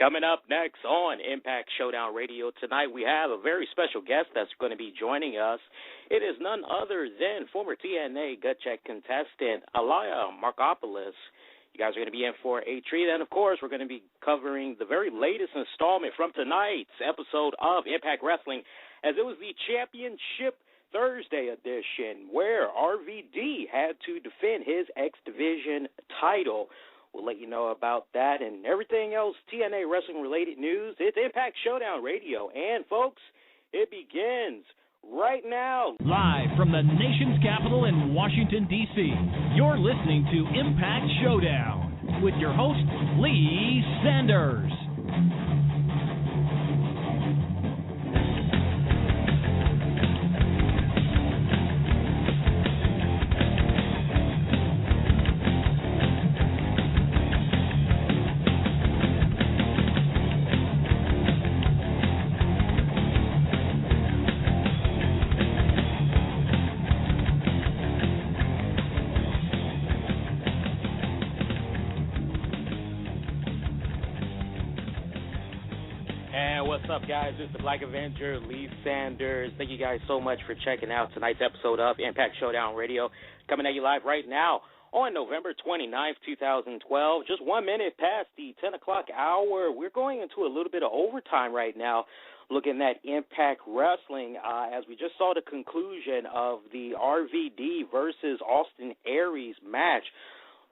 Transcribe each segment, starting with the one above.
Coming up next on Impact Showdown Radio tonight, we have a very special guest that's going to be joining us. It is none other than former TNA Gutcheck contestant Elia Markopoulos. You guys are going to be in for a treat, and of course, we're going to be covering the very latest installment from tonight's episode of Impact Wrestling, as it was the Championship Thursday edition, where RVD had to defend his X Division title. We'll let you know about that and everything else TNA Wrestling-related news. It's Impact Showdown Radio, and folks, it begins right now. Live from the nation's capital in Washington, D.C., you're listening to Impact Showdown with your host, Lee Sanders. What's up, guys? It's the Black Avenger, Lee Sanders. Thank you guys so much for checking out tonight's episode of Impact Showdown Radio, coming at you live right now on November 29th, 2012. Just 1 minute past the 10 o'clock hour. We're going into a little bit of overtime right now, looking at Impact Wrestling, as we just saw the conclusion of the RVD versus Austin Aries match.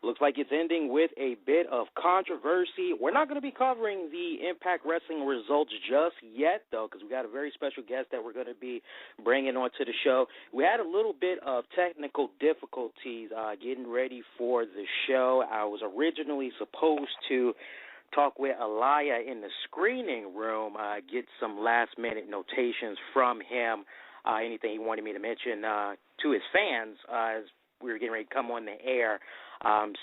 Looks like it's ending with a bit of controversy. We're not going to be covering the Impact Wrestling results just yet, though, because we got a very special guest that we're going to be bringing onto the show. We had a little bit of technical difficulties getting ready for the show. I was originally supposed to talk with Eliia in the screening room, get some last-minute notations from him, anything he wanted me to mention to his fans as we were getting ready to come on the air.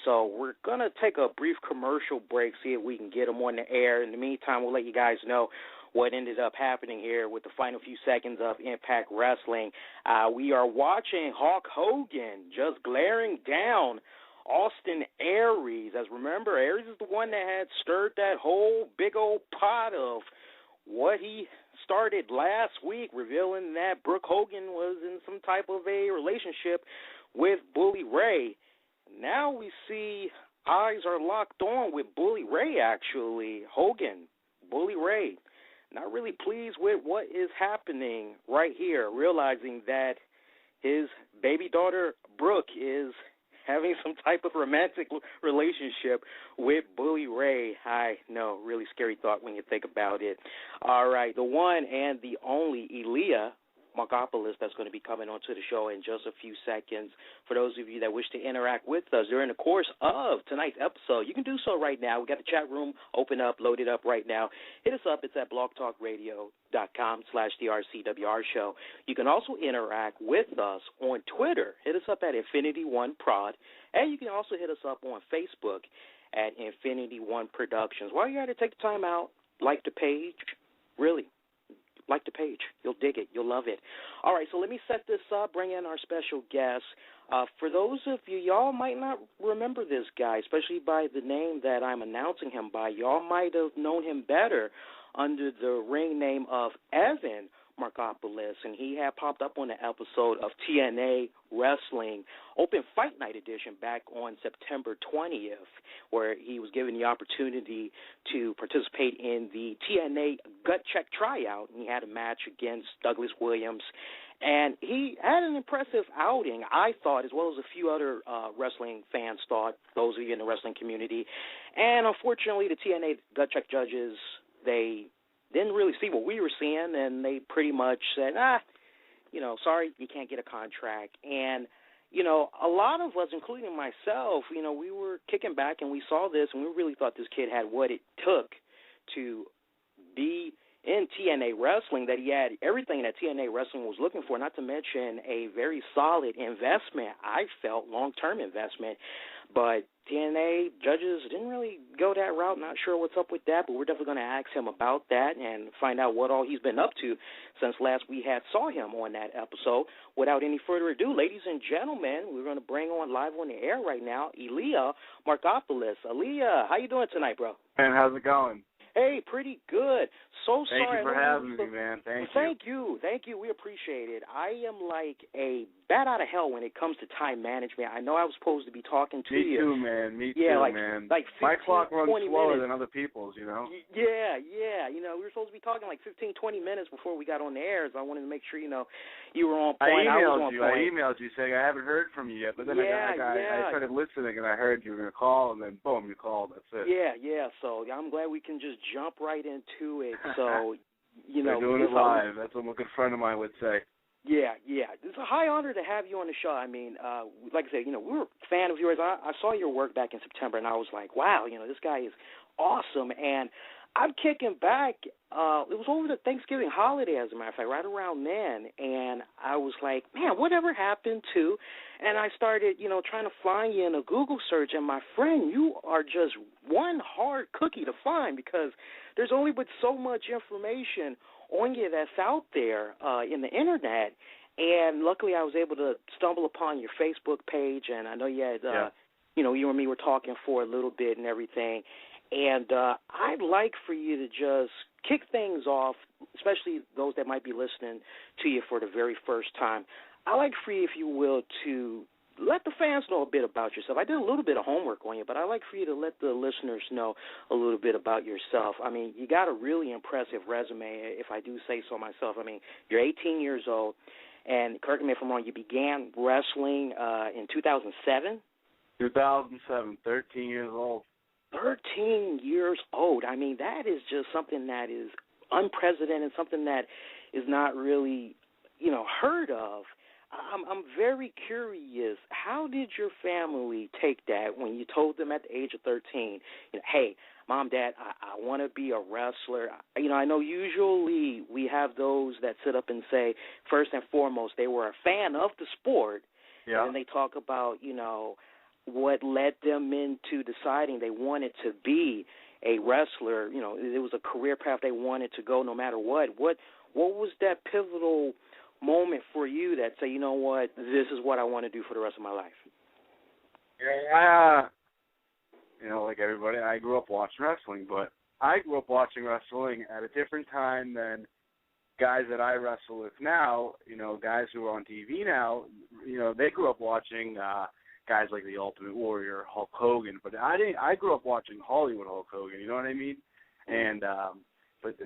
So we're going to take a brief commercial break, see if we can get them on the air. In the meantime, we'll let you guys know what ended up happening here with the final few seconds of Impact Wrestling. We are watching Hulk Hogan just glaring down Austin Aries. As remember, Aries is the one that had stirred that whole big old pot of what he started last week, revealing that Brooke Hogan was in some type of a relationship with Bully Ray. Now we see eyes are locked on with Bully Ray, actually. Hogan, Bully Ray, not really pleased with what is happening right here, realizing that his baby daughter, Brooke, is having some type of romantic relationship with Bully Ray. I know, really scary thought when you think about it. All right, the one and the only Elia Markopoulos that's going to be coming onto the show in just a few seconds. For those of you that wish to interact with us during the course of tonight's episode, you can do so right now. We got the chat room open up, loaded up right now. Hit us up. It's at blogtalkradio.com/the RCWR show. You can also interact with us on Twitter. Hit us up at Infinity1Prod. And you can also hit us up on Facebook at Infinity1 Productions. While you're at it, take the time out, like the page. Really, like the page. You'll dig it. You'll love it. All right, so let me set this up, bring in our special guest. For those of you, y'all might not remember this guy, especially by the name that I'm announcing him by. Y'all might have known him better under the ring name of Elia Markopoulos, and he had popped up on an episode of TNA Wrestling Open Fight Night Edition back on September 20th, where he was given the opportunity to participate in the TNA Gutcheck tryout, and he had a match against Douglas Williams. And he had an impressive outing, I thought, as well as a few other wrestling fans thought, those of you in the wrestling community. And unfortunately, the TNA Gutcheck judges, they didn't really see what we were seeing, and they pretty much said, sorry, you can't get a contract. And, a lot of us, including myself, we were kicking back and we saw this, and we really thought this kid had what it took to be in TNA Wrestling, that he had everything that TNA Wrestling was looking for, not to mention a very solid investment, I felt, long-term investment. But TNA judges didn't really go that route. Not sure what's up with that, but we're definitely going to ask him about that and find out what all he's been up to since last we had saw him on that episode. Without any further ado, ladies and gentlemen, we're going to bring on live on the air right now, Elia Markopoulos. Elia, how you doing tonight, bro? Man, how's it going? Hey, pretty good. So sorry. Thank you for having me, man. Thank you. We appreciate it. I am like a bat out of hell when it comes to time management. I know I was supposed to be talking to you. Me too, man. Me too, man. Like 15, my clock runs slower minutes. than other people's, you know? Yeah. You know, we were supposed to be talking like 15, 20 minutes before we got on the air, so I wanted to make sure, you know, you were on point. I point. emailed you saying I haven't heard from you yet, but then I started listening and I heard you were going to call, and then boom, you called. That's it. Yeah. So I'm glad we can just jump right into it. So, you know. We're doing it live. That's what a good friend of mine would say. Yeah. It's a high honor to have you on the show. I mean, like I said, you know, we were a fan of yours. I saw your work back in September, and I was like, wow, you know, this guy is awesome. And I'm kicking back. It was over the Thanksgiving holiday, as a matter of fact, right around then. And I was like, man, whatever happened to? And I started, you know, trying to find you in a Google search. And my friend, you are just one hard cookie to find because there's only but so much information on you that's out there in the Internet. And luckily I was able to stumble upon your Facebook page. And I know you had, you know, you and me were talking for a little bit and everything. And I'd like for you to just kick things off, especially those that might be listening to you for the very first time. I'd like for you, if you will, to let the fans know a bit about yourself. I did a little bit of homework on you, but I'd like for you to let the listeners know a little bit about yourself. I mean, you got a really impressive resume, if I do say so myself. I mean, you're 18 years old, and correct me if I'm wrong, you began wrestling in 2007? 2007, 13 years old. 13 years old. I mean, that is just something that is unprecedented, something that is not really, you know, heard of. I'm very curious. How did your family take that when you told them at the age of 13, you know, hey, Mom, Dad, I want to be a wrestler? You know, I know usually we have those that sit up and say, first and foremost, they were a fan of the sport, and they talk about, you know, what led them into deciding they wanted to be a wrestler. You know, it was a career path they wanted to go no matter what. What was that pivotal moment for you that say, you know what, this is what I want to do for the rest of my life? Yeah, you know, like everybody, I grew up watching wrestling, but I grew up watching wrestling at a different time than guys that I wrestle with now. You know, guys who are on TV now, you know, they grew up watching guys like the Ultimate Warrior, Hulk Hogan, but I grew up watching Hollywood Hulk Hogan, you know what I mean? And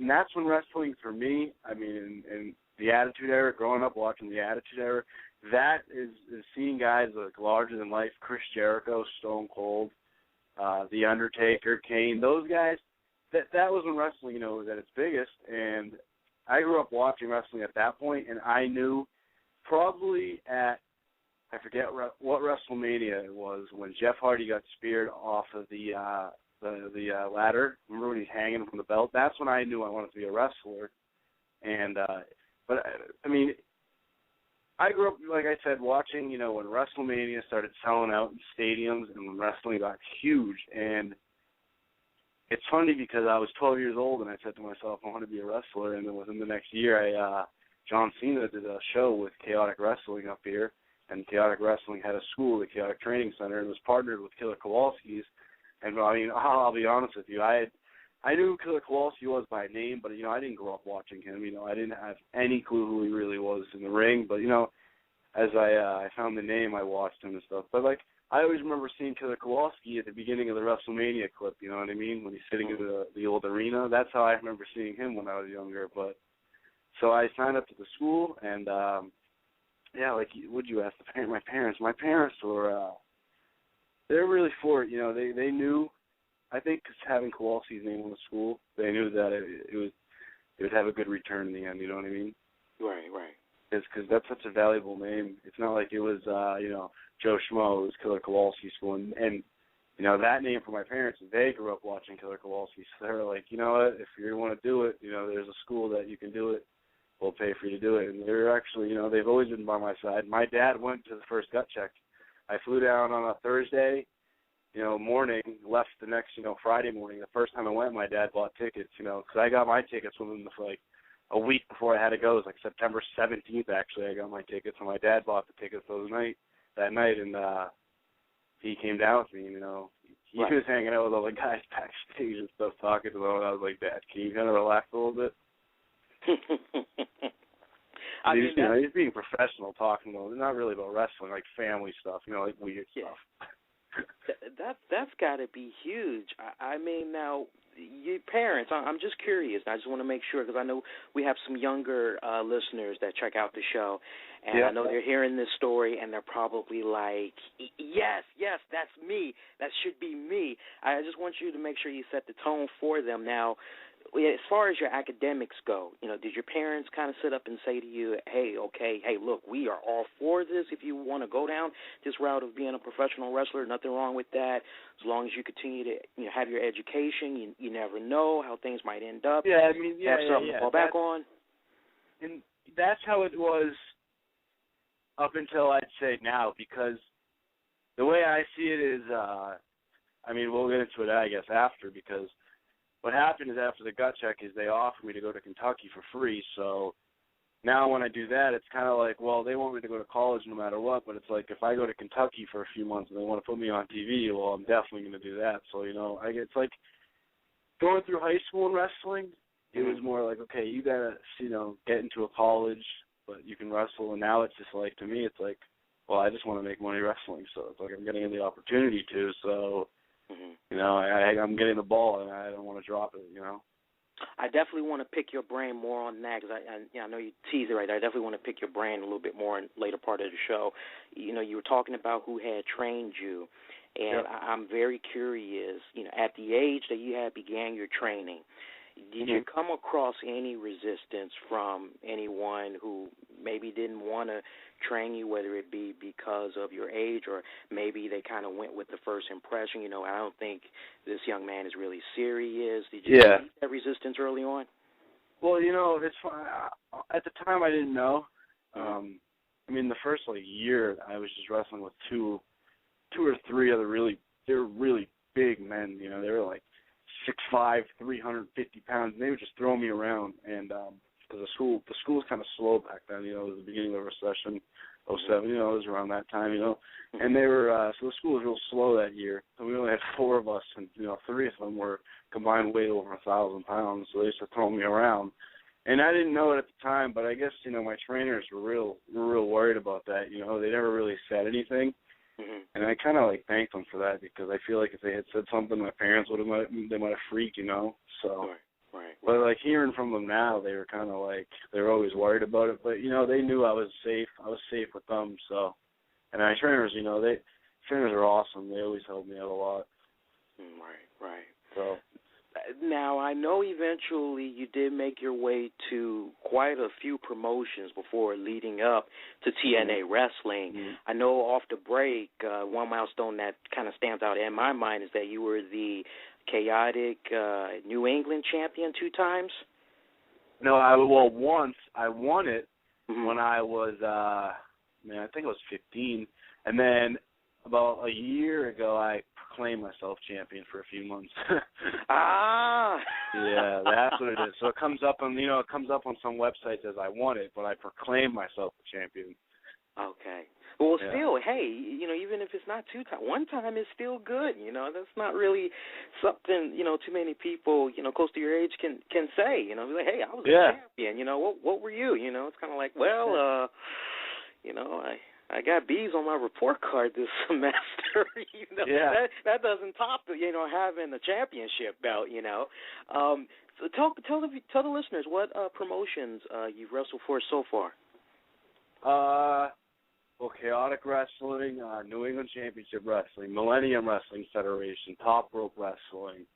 that's when wrestling for me, I mean, in the Attitude Era, growing up watching the Attitude Era, that is seeing guys like larger than life, Chris Jericho, Stone Cold, The Undertaker, Kane, those guys, that was when wrestling, you know, was at its biggest. And I grew up watching wrestling at that point, and I knew probably at, I forget what WrestleMania it was, when Jeff Hardy got speared off of the ladder. Remember when he's hanging from the belt? That's when I knew I wanted to be a wrestler. And but I mean, I grew up, like I said, watching, you know, when WrestleMania started selling out in stadiums and when wrestling got huge. And it's funny because I was 12 years old and I said to myself, I want to be a wrestler. And then within the next year, John Cena did a show with Chaotic Wrestling up here. And Chaotic Wrestling had a school, the Chaotic Training Center, and was partnered with Killer Kowalski's. And I mean, I'll be honest with you, I knew who Killer Kowalski was by name, but you know, I didn't grow up watching him. You know, I didn't have any clue who he really was in the ring. But you know, as I found the name, I watched him and stuff. But like, I always remember seeing Killer Kowalski at the beginning of the WrestleMania clip. You know what I mean? When he's sitting in the old arena. That's how I remember seeing him when I was younger. But so I signed up to the school and. Yeah, like, would you ask my parents? My parents were, they're really for it. You know, they knew, I think, because having Kowalski's name on the school, they knew that it would have a good return in the end. You know what I mean? Right. Because that's such a valuable name. It's not like it was, you know, Joe Schmo. It was Killer Kowalski School, and you know that name for my parents. They grew up watching Killer Kowalski, so they were like, you know what? If you want to do it, you know, there's a school that you can do it. We'll pay for you to do it. And they're actually, you know, they've always been by my side. My dad went to the first Gutcheck. I flew down on a Thursday, you know, morning, left the next, you know, Friday morning. The first time I went, my dad bought tickets, you know, because I got my tickets within like a week before I had to go. It was like September 17th, actually, I got my tickets. And my dad bought the tickets that night. And he came down with me, you know. He was hanging out with all the guys backstage and stuff, talking to them, and I was like, Dad, can you kind of relax a little bit? He's being professional, talking to them. Not really about wrestling, like family stuff, you know, like weird stuff. That's got to be huge. I mean, now, your parents, I'm just curious, and I just want to make sure, because I know we have some younger listeners that check out the show, and I know they're hearing this story, and they're probably like, yes, that's me. That should be me. I just want you to make sure you set the tone for them. Now, as far as your academics go, you know, did your parents kind of sit up and say to you, hey, look, we are all for this. If you want to go down this route of being a professional wrestler, nothing wrong with that. As long as you continue to have your education, you never know how things might end up. Yeah, I mean, have something to fall back on. And that's how it was up until I'd say now, because the way I see it is, I mean, we'll get into it, I guess, after, because what happened is after the Gutcheck is they offered me to go to Kentucky for free. So now when I do that, it's kind of like, well, they want me to go to college no matter what, but it's like if I go to Kentucky for a few months and they want to put me on TV, well, I'm definitely going to do that. So, you know, it's like going through high school and wrestling, it was more like, okay, you got to, you know, get into a college, but you can wrestle. And now it's just like, to me, it's like, well, I just want to make money wrestling. So it's like I'm getting the opportunity to, so... You know, I'm getting the ball, and I don't want to drop it, you know. I definitely want to pick your brain more on that, because I know you tease it right there. I definitely want to pick your brain a little bit more in the later part of the show. You know, you were talking about who had trained you, and I'm very curious, you know, at the age that you had began your training, did you come across any resistance from anyone who maybe didn't want to train you, whether it be because of your age or maybe they kind of went with the first impression, you know, I don't think this young man is really serious? Did you meet that resistance early on? Well, you know, it's fun. At the time I didn't know. I mean, the first, year I was just wrestling with two or three other they were really big men, you know, they were like 6'5", 350 pounds, and they would just throw me around. And because the school was kind of slow back then, you know, it was the beginning of the recession, 07, you know, it was around that time, you know. And they were, so the school was real slow that year. So we only had 4 of us, and, you know, 3 of them were combined weight over 1,000 pounds, so they used to throw me around. And I didn't know it at the time, but I guess, you know, my trainers were real worried about that, you know. They never really said anything. And I kind of, thanked them for that, because I feel like if they had said something, my parents they might have freaked, you know. So, but, hearing from them now, they were kind of they were always worried about it. But, you know, they knew I was safe. I was safe with them, so. And my trainers, you know, trainers are awesome. They always helped me out a lot. Right. So. Now, I know eventually you did make your way to quite a few promotions before leading up to TNA Wrestling. I know off the break, one milestone that kind of stands out in my mind is that you were the chaotic New England champion 2 times. No, once I won it when I was, I think I was 15, and then about a year ago I proclaimed myself champion for a few months. Yeah, that's what it is. So it comes up on some websites as I won it, but I proclaimed myself the champion. Okay. Well, still, hey, you know, even if it's not 2 times, 1 time is still good. You know, that's not really something, you know, too many people, you know, close to your age can say. You know, like, hey, I was a champion. You know, what were you? You know, it's kind of like, well, you know, I got B's on my report card this semester. You know, that doesn't top the, you know, having a championship belt. You know, so tell the listeners what promotions you've wrestled for so far. Well, Chaotic Wrestling, New England Championship Wrestling, Millennium Wrestling Federation, Top Rope Wrestling.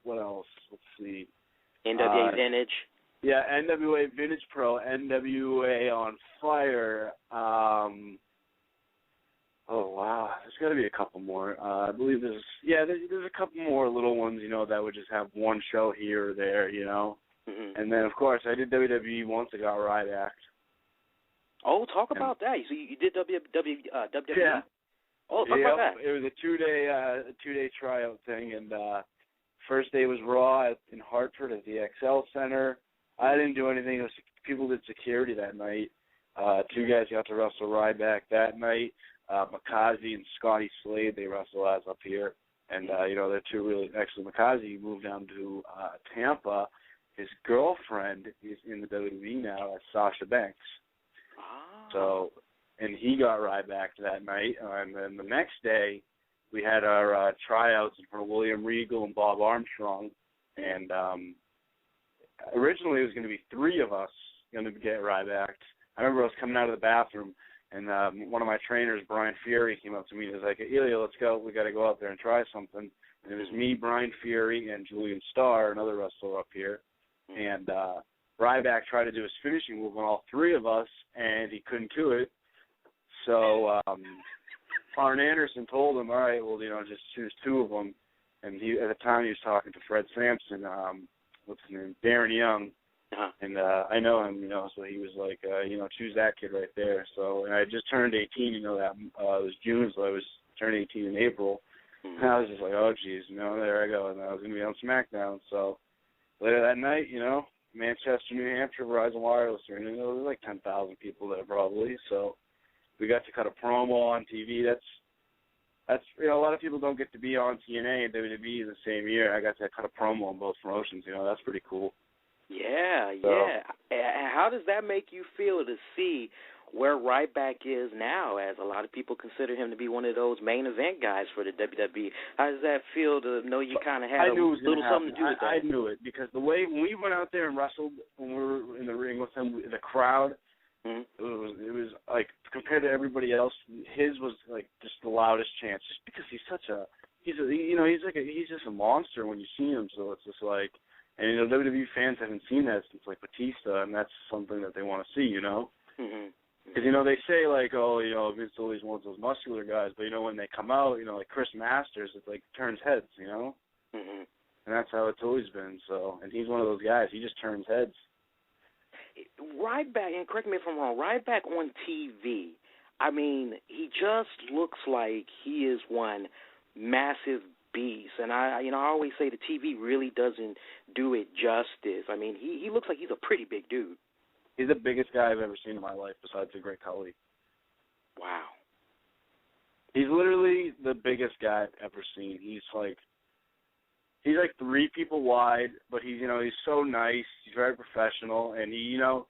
What else? Let's see. NWA Vintage. Yeah, NWA Vintage Pro, NWA On Fire. Oh, wow. There's got to be a couple more. I believe there's a couple more little ones, you know, that would just have one show here or there, you know. And then, of course, I did WWE once. I got Riot Act. Oh, talk about that. So you did WWE? Yeah. Oh, talk about that. It was a two-day tryout thing, and first day was Raw in Hartford at the XL Center. I didn't do anything. People did security that night. 2 guys got to wrestle Ryback that night. Makazi and Scotty Slade, they wrestle as up here. And, they're two really excellent. Makazi moved down to Tampa. His girlfriend is in the WWE now as Sasha Banks. Oh. So, and he got Ryback that night. And then the next day, we had our tryouts for William Regal and Bob Armstrong. And originally it was going to be three of us going to get Ryback. I remember I was coming out of the bathroom, and one of my trainers, Brian Fury, came up to me and was like, Elia, let's go. We got to go out there and try something. And it was me, Brian Fury, and Julian Starr, another wrestler up here. And Ryback tried to do his finishing move on all three of us, and he couldn't do it. So Arn Anderson told him, all right, well, just choose two of them. And at the time he was talking to Fred Sampson, what's his name, Darren Young. Uh-huh. And I know him, so he was like, choose that kid right there. So, and I just turned 18, that it was June, so I was turning 18 in April. Mm-hmm. And I was just like, oh, geez, there I go. And I was going to be on SmackDown. So later that night, Manchester, New Hampshire, Verizon Wireless Arena, there was like 10,000 people there probably. So we got to cut a promo on TV. That's a lot of people don't get to be on TNA and WWE in the same year. I got to cut a promo on both promotions. That's pretty cool. Yeah, yeah. How does that make you feel to see where Ryback is now, as a lot of people consider him to be one of those main event guys for the WWE? How does that feel to know you kind of had a little something to do with that? I knew it, because the way when we went out there and wrestled, when we were in the ring with him, the crowd, mm-hmm. it was like, compared to everybody else, his was like just the loudest chants, just because he's just a monster when you see him. So it's just like, and WWE fans haven't seen that since like Batista, and that's something that they want to see, Mm-hmm. Because, they say, like, Vince always wants those muscular guys, but, when they come out, like Chris Masters, it, like, turns heads, Mm-hmm. And that's how it's always been, so, and he's one of those guys, he just turns heads. Ryback, and correct me if I'm wrong, Ryback on TV, I mean, he just looks like he is one massive beast, and I always say the TV really doesn't do it justice. I mean, he looks like he's a pretty big dude. He's the biggest guy I've ever seen in my life, besides the Great Khali. Wow. He's literally the biggest guy I've ever seen. He's like 3 people wide, but he's so nice. He's very professional, and he's not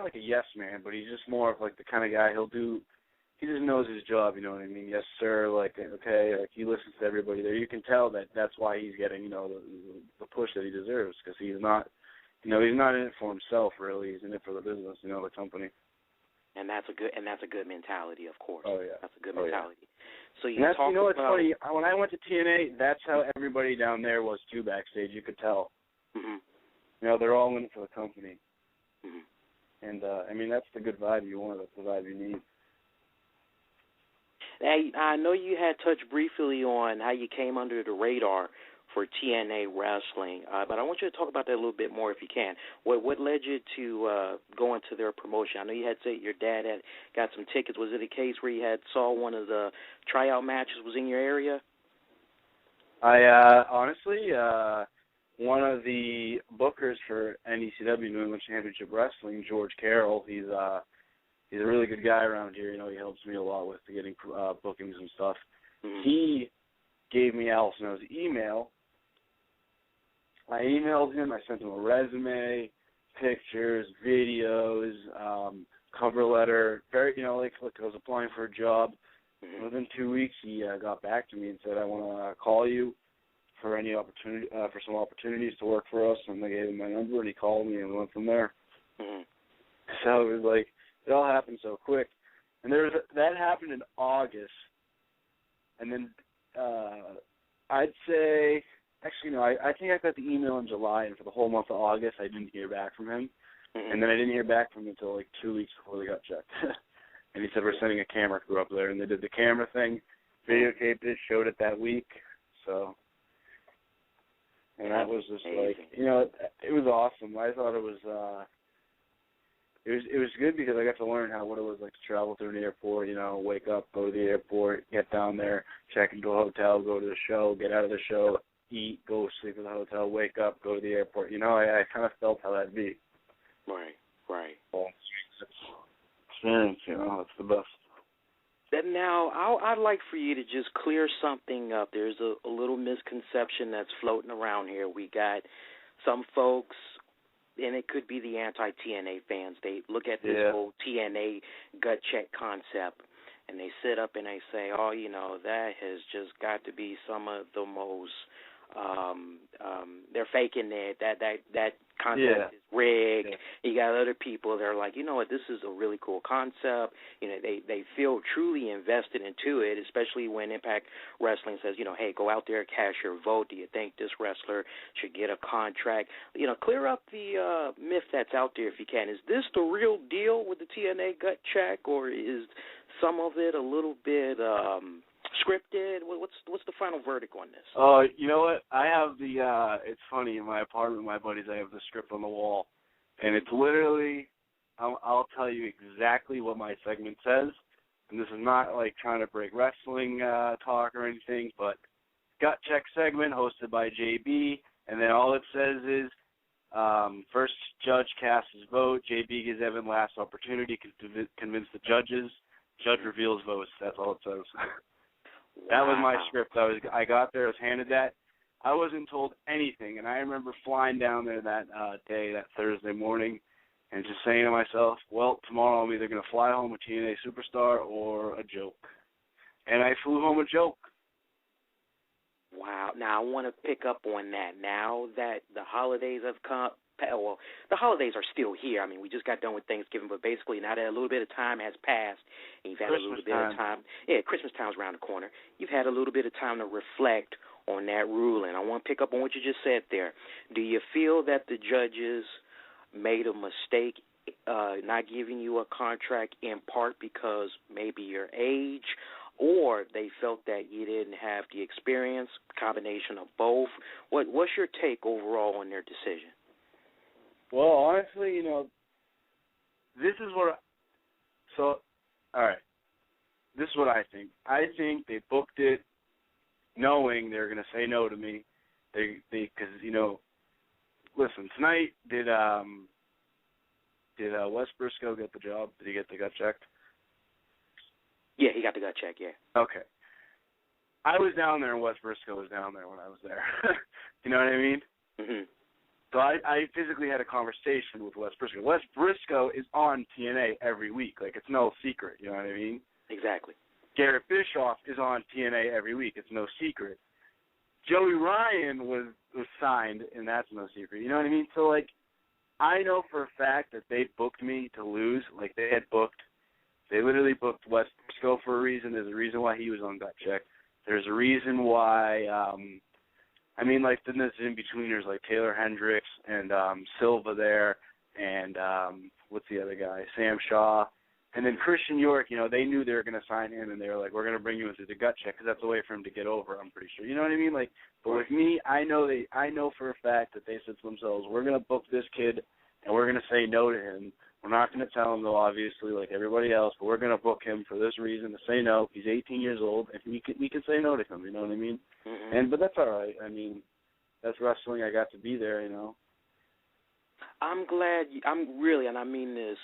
like a yes man, but he's just more of like the kind of guy he just knows his job, you know what I mean? Yes, sir, like, okay, like he listens to everybody there. You can tell that's why he's getting, the push that he deserves, because he's not, he's not in it for himself, really. He's in it for the business, the company. And that's a good mentality, of course. Oh, yeah. That's a good mentality. Yeah. So it's funny. When I went to TNA, that's how everybody down there was, too, backstage. You could tell. Mm-hmm. They're all in it for the company. Mm-hmm. And, that's the good vibe you want. That's the vibe you need. Hey, I know you had touched briefly on how you came under the radar for TNA Wrestling, but I want you to talk about that a little bit more if you can. What led you to go into their promotion? I know you had said your dad had got some tickets. Was it a case where you had saw one of the tryout matches was in your area? I honestly, one of the bookers for NECW, New England Championship Wrestling, George Carroll, he's a really good guy around here. He helps me a lot with getting bookings and stuff. Mm-hmm. He gave me Al Snow's email. I emailed him. I sent him a resume, pictures, videos, cover letter. Very, like I was applying for a job. Mm-hmm. Within 2 weeks, he got back to me and said, "I want to call you for any opportunity, for some opportunities to work for us." And I gave him my number, and he called me, and we went from there. Mm-hmm. So it was like, it all happened so quick. And that happened in August. And then I'd say, actually, no, I think I got the email in July, and for the whole month of August, I didn't hear back from him. Mm-hmm. And then I didn't hear back from him until like 2 weeks before they got checked. And he said, we're sending a camera crew up there. And they did the camera thing, videotaped it, showed it that week. So, and that was just like, it was awesome. I thought it was good because I got to learn what it was like to travel through an airport, wake up, go to the airport, get down there, check into a hotel, go to the show, get out of the show, eat, go sleep in the hotel, wake up, go to the airport. I kind of felt how that'd be. Right. Right. Experience, it's the best. And now, I'd like for you to just clear something up. There's a little misconception that's floating around here. We got some folks, and it could be the anti-TNA fans, they look at this whole TNA Gutcheck concept, and they sit up and they say, oh, that has just got to be some of the most, they're faking it, that concept is rigged. You got other people that are like, you know what, this is a really cool concept. They feel truly invested into it, especially when Impact Wrestling says, hey, go out there, cast your vote. Do you think this wrestler should get a contract? Clear up the myth that's out there if you can. Is this the real deal with the TNA Gutcheck, or is some of it a little bit scripted? What's the final verdict on this? Oh, you know what? I have it's funny, in my apartment, my buddies, I have the script on the wall, and it's literally, I'll tell you exactly what my segment says, and this is not like trying to break wrestling talk or anything, but Gutcheck segment hosted by JB, and then all it says is, first judge casts his vote, JB gives Evan last opportunity to convince the judges, judge reveals votes. That's all it says. That was my script. I got there, I was handed that. I wasn't told anything, and I remember flying down there that day, that Thursday morning, and just saying to myself, well, tomorrow I'm either going to fly home a TNA superstar or a joke. And I flew home a joke. Wow. Now, I want to pick up on that. Now that the holidays have come, well, the holidays are still here. I mean, we just got done with Thanksgiving, but basically now that a little bit of time has passed, and you've had a little bit of time. Yeah, Christmas time's around the corner. You've had a little bit of time to reflect on that ruling. I want to pick up on what you just said there. Do you feel that the judges made a mistake not giving you a contract in part because maybe your age, or they felt that you didn't have the experience, combination of both? What's your take overall on their decision? Well, honestly, this is what all right. This is what I think. I think they booked it knowing they were going to say no to me. Because, listen, tonight, did Wes Briscoe get the job? Did he get the gut checked? Yeah, he got the gut check, yeah. Okay. I was down there and Wes Briscoe was down there when I was there. You know what I mean? Mm-hmm. So I physically had a conversation with Wes Briscoe. Wes Briscoe is on TNA every week. Like, it's no secret. You know what I mean? Exactly. Garrett Bischoff is on TNA every week. It's no secret. Joey Ryan was signed, and that's no secret. You know what I mean? So, like, I know for a fact that they booked me to lose. Like, they literally booked Wes Briscoe for a reason. There's a reason why he was on Gutcheck. There's a reason why, then there's in-betweeners like Taylor Hendricks and Silva there, and what's the other guy? Sam Shaw. And then Christian York, they knew they were going to sign him, and they were like, we're going to bring you into the Gutcheck because that's a way for him to get over, I'm pretty sure. You know what I mean? Like, but with me, I know for a fact that they said to themselves, we're going to book this kid, and we're going to say no to him. We're not going to tell him, though, obviously, like everybody else, but we're going to book him for this reason, to say no. He's 18 years old, and we can say no to him, you know what I mean? Mm-hmm. But that's all right. I mean, that's wrestling. I got to be there, I'm glad, and I mean this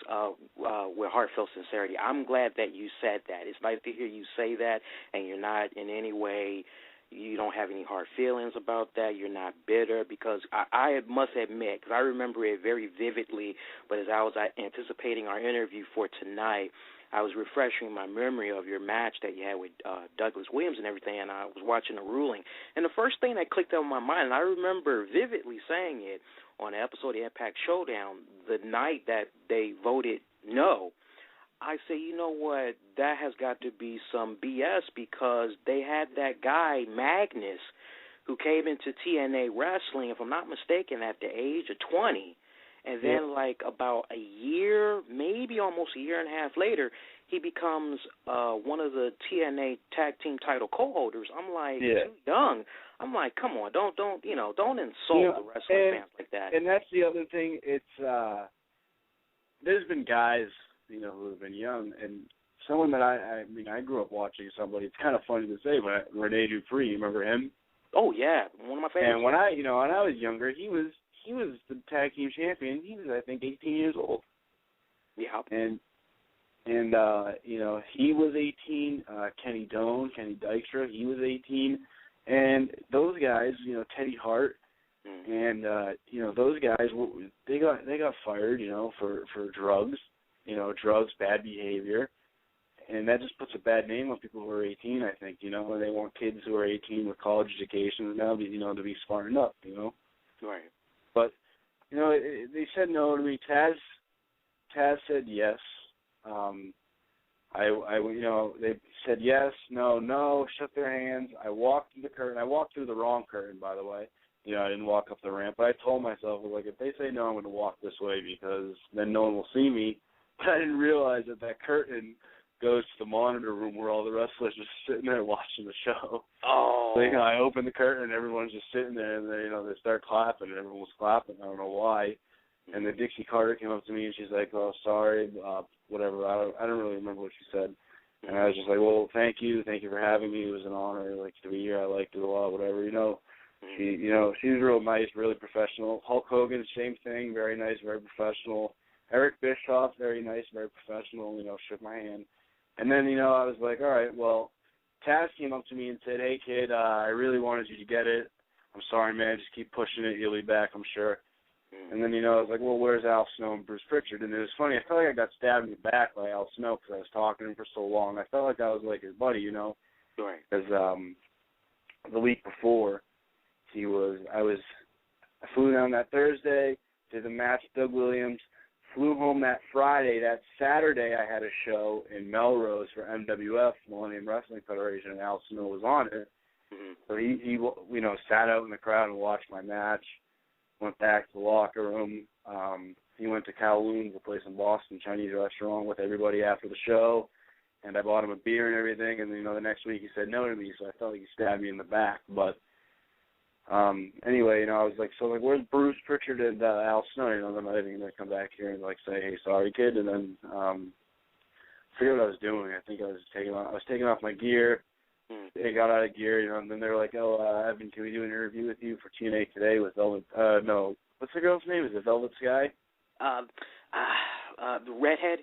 with heartfelt sincerity, I'm glad that you said that. It's nice to hear you say that, and you're not in any way, you don't have any hard feelings about that, you're not bitter, because I must admit, because I remember it very vividly, but as I was anticipating our interview for tonight, I was refreshing my memory of your match that you had with Douglas Williams and everything, and I was watching the ruling. And the first thing that clicked on my mind, and I remember vividly saying it on an episode of Impact Showdown, the night that they voted no, I say, you know what, that has got to be some BS, because they had that guy, Magnus, who came into TNA Wrestling, if I'm not mistaken, at the age of 20. And then, like, about a year, maybe almost a year and a half later, he becomes one of the TNA Tag Team title co-holders. I'm like, too young. I'm like, come on, don't insult the wrestling fans like that. And that's the other thing. It's there's been guys, who have been young, and someone that I grew up watching somebody. It's kind of funny to say, but Rene Dupree, you remember him? Oh yeah, one of my favorites. And when I was younger, he was the tag team champion. He was, I think, 18 years old. Yeah. And you know, he was 18. Kenny Dykstra, he was 18. And those guys, you know, Teddy Hart, and you know, those guys, they got fired, you know, for drugs, you know, bad behavior, and that just puts a bad name on people who are 18. I think, you know, and they want kids who are 18 with college education now, you know, to be smartened up, you know. Right. But you know, they said no to me. Taz said yes. You know, they said yes, no, shook their hands. I walked through the curtain. I walked through the wrong curtain, by the way. You know, I didn't walk up the ramp. But I told myself, like, if they say no, I'm going to walk this way because then no one will see me. But I didn't realize that curtain goes to the monitor room where all the wrestlers are sitting there watching the show. Oh. So, you know, I opened the curtain and everyone's just sitting there, and they, you know, they start clapping and everyone was clapping. I don't know why. And then Dixie Carter came up to me and she's like, "Oh, sorry, whatever." I don't really remember what she said. And I was just like, "Well, thank you for having me. It was an honor, like, to be here. I liked it a lot, whatever." You know, she was real nice, really professional. Hulk Hogan, same thing, very nice, very professional. Eric Bischoff, very nice, very professional. You know, shook my hand. And then, you know, I was like, all right, well, Taz came up to me and said, "Hey, kid, I really wanted you to get it. I'm sorry, man. Just keep pushing it. You'll be back, I'm sure." And then, you know, I was like, "Well, where's Al Snow and Bruce Pritchard?" And it was funny. I felt like I got stabbed in the back by Al Snow because I was talking to him for so long. I felt like I was like his buddy, you know. Right. Because the week before, I flew down that Thursday, did the match with Doug Williams, flew home that Friday. That Saturday, I had a show in Melrose for MWF, Millennium Wrestling Federation, and Al Snow was on it. Mm-hmm. So he, you know, sat out in the crowd and watched my match. Went back to the locker room. He went to Kowloon's, a place in Boston, Chinese restaurant, with everybody after the show, and I bought him a beer and everything. And you know, the next week he said no to me, so I felt like he stabbed me in the back. But anyway, you know, I was like, so like, where's Bruce Pritchard and Al Snow? You know, they're not even gonna come back here and like say, "Hey, sorry, kid." And then I forget what I was doing. I think I was taking off my gear. They got out of gear, you know, and then they were like, "Oh, Evan, can we do an interview with you for TNA today with Velvet?" No, what's the girl's name? Is it Velvet Sky? The redhead.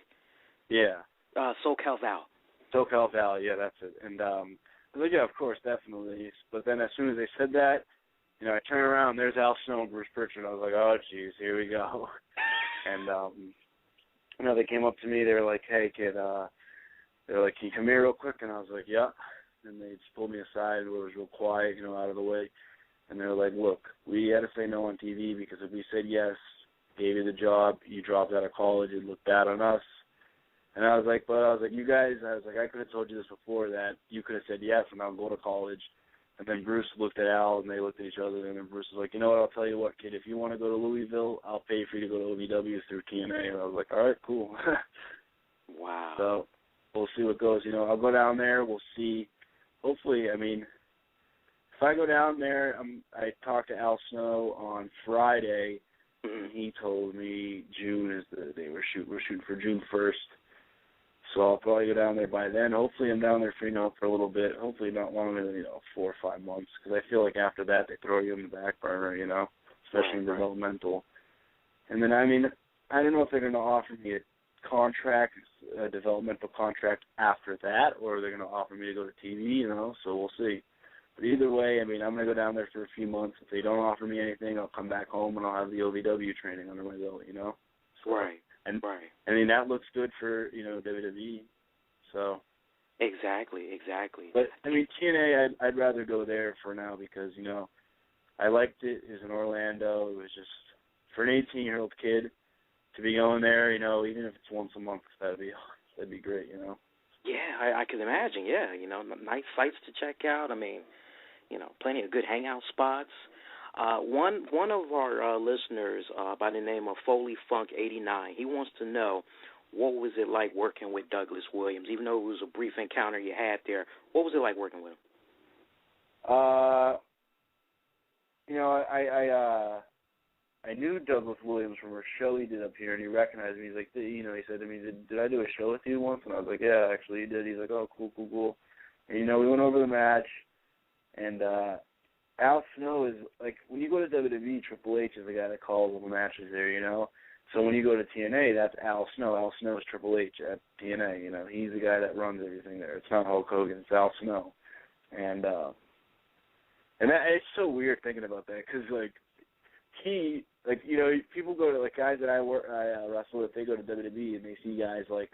Yeah. SoCal Val. SoCal Val, yeah, that's it. And I was like, "Yeah, of course, definitely." But then as soon as they said that, you know, I turned around, there's Al Snow and Bruce Pritchard. I was like, "Oh, geez, here we go." And you know, they came up to me. They were like, "Hey, kid," they were like, "Can you come here real quick?" And I was like, "Yeah." And they just pulled me aside, where it was real quiet, you know, out of the way. And they were like, "Look, we had to say no on TV because if we said yes, gave you the job, you dropped out of college, it looked bad on us." And I was like, "You guys," I could have told you this before, that you could have said yes and I'll go to college." And then Bruce looked at Al and they looked at each other, and then Bruce was like, "You know what, I'll tell you what, kid, if you want to go to Louisville, I'll pay for you to go to OVW through TNA." And I was like, "All right, cool." Wow. So we'll see what goes. You know, I'll go down there, we'll see. Hopefully, I mean, if I go down there, I talked to Al Snow on Friday, and he told me June is we're shooting for June 1st. So I'll probably go down there by then. Hopefully I'm down there for, you know, for a little bit. Hopefully not longer than, you know, 4 or 5 months, because I feel like after that they throw you in the back burner, you know, especially in developmental. And then, I mean, I don't know if they're going to offer me a developmental contract after that, or they're going to offer me to go to TV, you know, so we'll see. But either way, I mean, I'm going to go down there for a few months. If they don't offer me anything, I'll come back home and I'll have the OVW training under my belt, you know. So, right. And right. I mean, that looks good for, you know, WWE. So. Exactly. But I mean, TNA, I'd rather go there for now because, you know, I liked it. It was in Orlando. It was just for an 18-year-old kid to be going there, you know, even if it's once a month, that'd be great, you know. Yeah, I can imagine. Yeah, you know, nice sites to check out. I mean, you know, plenty of good hangout spots. One of our listeners by the name of Foley Funk 89, he wants to know, what was it like working with Douglas Williams? Even though it was a brief encounter you had there, what was it like working with him? You know, I knew Douglas Williams from a show he did up here, and he recognized me. He's like, you know, he said to me, did I do a show with you once? And I was like, yeah, actually, you did. He's like, oh, cool. And, you know, we went over the match, and Al Snow is, like, when you go to WWE, Triple H is the guy that calls all the matches there, you know. So when you go to TNA, that's Al Snow. Al Snow is Triple H at TNA. You know, he's the guy that runs everything there. It's not Hulk Hogan. It's Al Snow. And that, it's so weird thinking about that because, like, he, like, you know, people go to, like, guys that I wrestle with, they go to WWE and they see guys like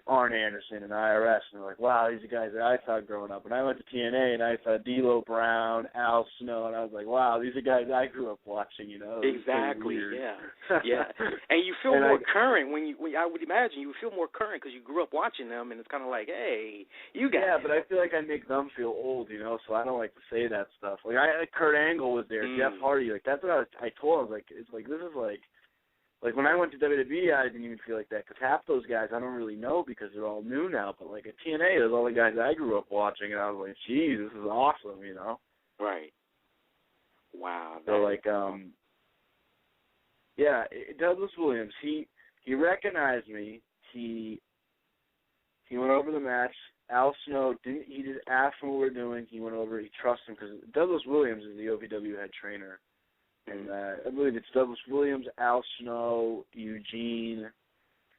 Arn Anderson and IRS, and they're like, wow, these are guys that I saw growing up. And I went to TNA and I saw D'Lo Brown, Al Snow, and I was like, wow, these are guys I grew up watching, you know. Exactly, so yeah. Yeah. And you feel more current when I would imagine you would feel more current because you grew up watching them, and it's kind of like, hey, you guys. Yeah, but I feel like I make them feel old, you know, so I don't like to say that stuff. Like, Kurt Angle was there, Jeff Hardy, like, that's what I told him. I was like, it's like, this is like when I went to WWE, I didn't even feel like that because half those guys I don't really know because they're all new now. But like at TNA, there's all the guys I grew up watching, and I was like, geez, this is awesome, you know? Right. Wow. So like, yeah, Douglas Williams, he recognized me. He went over the match. Al Snow he just asked him what we're doing. He went over. He trusted him because Douglas Williams is the OVW head trainer. And I believe it's Douglas Williams, Al Snow, Eugene,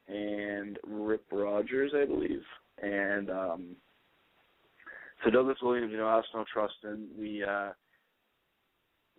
and Rip Rogers, I believe. And so Douglas Williams, you know, Al Snow trusts him.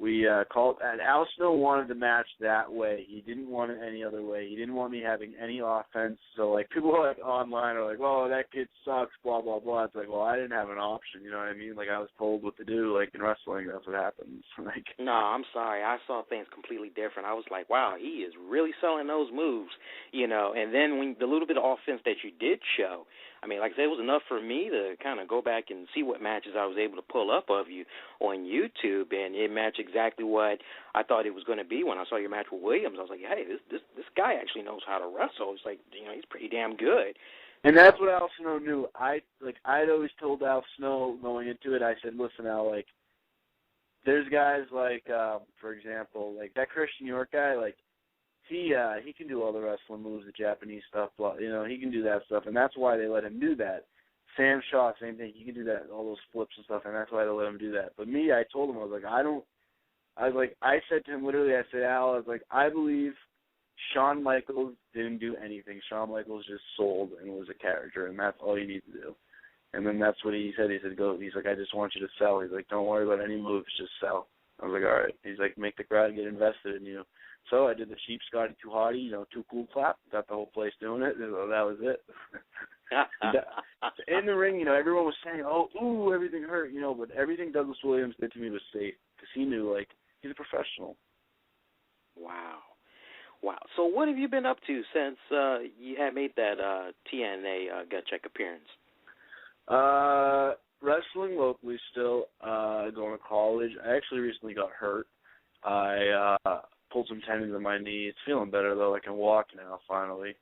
We called, and Al Snow wanted the match that way. He didn't want it any other way. He didn't want me having any offense. So, like, people like online are like, oh, that kid sucks, blah, blah, blah. It's like, well, I didn't have an option, you know what I mean? Like, I was told what to do. Like, in wrestling, that's what happens. Like, no, I'm sorry. I saw things completely different. I was like, wow, he is really selling those moves, you know. And then when the little bit of offense that you did show, I mean, like I said, it was enough for me to kind of go back and see what matches I was able to pull up of you on YouTube, and it matched exactly what I thought it was going to be when I saw your match with Williams. I was like, hey, this guy actually knows how to wrestle. It's like, you know, he's pretty damn good. And that's what Al Snow knew. I'd always told Al Snow going into it, I said, listen, Al, like, there's guys like, for example, like that Christian York guy, like, he can do all the wrestling moves, the Japanese stuff, blah, you know, he can do that stuff, and that's why they let him do that. Sam Shaw, same thing, he can do that, all those flips and stuff, and that's why they let him do that. But me, I told him, I said to him literally, I said, Al, I was like, I believe Shawn Michaels didn't do anything. Shawn Michaels just sold and was a character, and that's all you need to do. And then that's what he said. He said, go. He's like, I just want you to sell. He's like, don't worry about any moves, just sell. I was like, all right. He's like, make the crowd get invested in you. So I did the cheap Scotty Too Hotty, you know, Too Cool clap. Got the whole place doing it. And that was it. In the ring, you know, everyone was saying, oh, ooh, everything hurt, you know, but everything Douglas Williams did to me was safe because he knew, like, he's a professional. Wow. So what have you been up to since you had made that TNA Gutcheck appearance? Wrestling locally still, going to college. I actually recently got hurt. I pulled some tendons in my knee. It's feeling better, though. I can walk now, finally.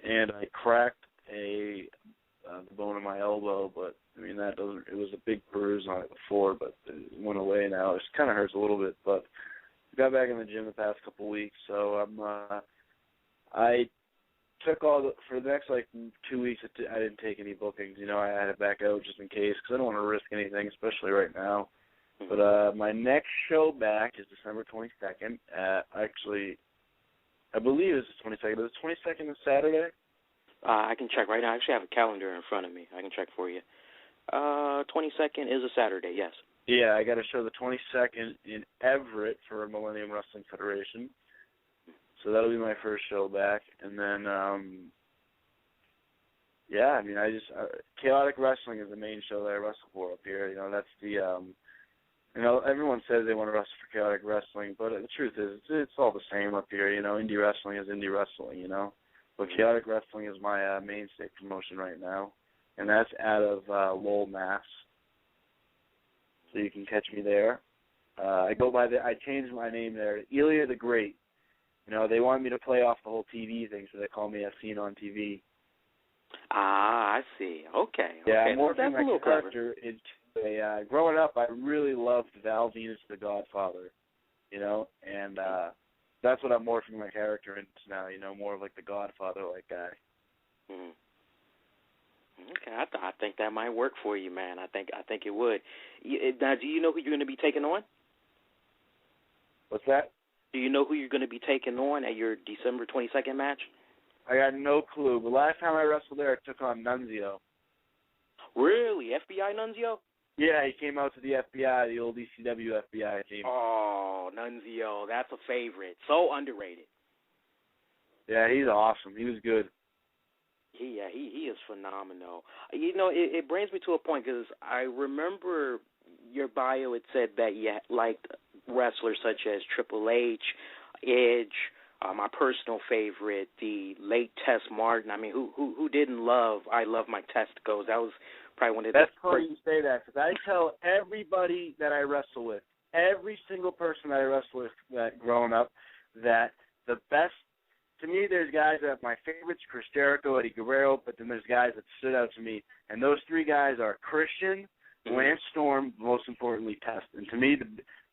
And I cracked the bone in my elbow, but, I mean, it was a big bruise on it before, but it went away now. It kind of hurts a little bit, but I got back in the gym the past couple of weeks, so I took for the next, 2 weeks, I didn't take any bookings. You know, I had to back out just in case because I don't want to risk anything, especially right now. But my next show back is December 22nd. Actually, I believe it's the 22nd. Is the 22nd is Saturday? I can check right now. I actually have a calendar in front of me. I can check for you. 22nd is a Saturday, yes. Yeah, I got a show the 22nd in Everett for Millennium Wrestling Federation. So that'll be my first show back. And then, yeah, I mean, Chaotic Wrestling is the main show that I wrestle for up here. You know, that's the, you know, everyone says they want to wrestle for Chaotic Wrestling, but the truth is it's all the same up here. You know, indie wrestling is indie wrestling, you know. But Chaotic Wrestling is my mainstay promotion right now. And that's out of Lowell, Mass. So you can catch me there. I changed my name there to Elia the Great. You know, they want me to play off the whole TV thing, so they call me As Seen on TV. Ah, I see. Okay. Yeah, okay. I'm working my character into growing up, I really loved Val Venus the Godfather, you know, and that's what I'm morphing my character into now, you know, more of like the Godfather-like guy. Mm-hmm. Okay, I think that might work for you, man. I think it would. Now, do you know who you're going to be taking on? What's that? Do you know who you're going to be taking on at your December 22nd match? I got no clue. The last time I wrestled there, I took on Nunzio. Really? FBI Nunzio? Yeah, he came out to the FBI, the old ECW FBI team. Oh, Nunzio, that's a favorite. So underrated. Yeah, he's awesome. He was good. He is phenomenal. You know, it brings me to a point because I remember your bio. It said that you liked wrestlers such as Triple H, Edge, my personal favorite, the late Tess Martin. I mean, who didn't love I Love My Testicles? That was probably one of the That's funny you say that because I tell everybody that I wrestle with, every single person that I wrestle with that growing up, that the best. To me, there's guys that my favorites, Chris Jericho, Eddie Guerrero, but then there's guys that stood out to me. And those three guys are Christian, Lance Storm, most importantly, Test. And to me,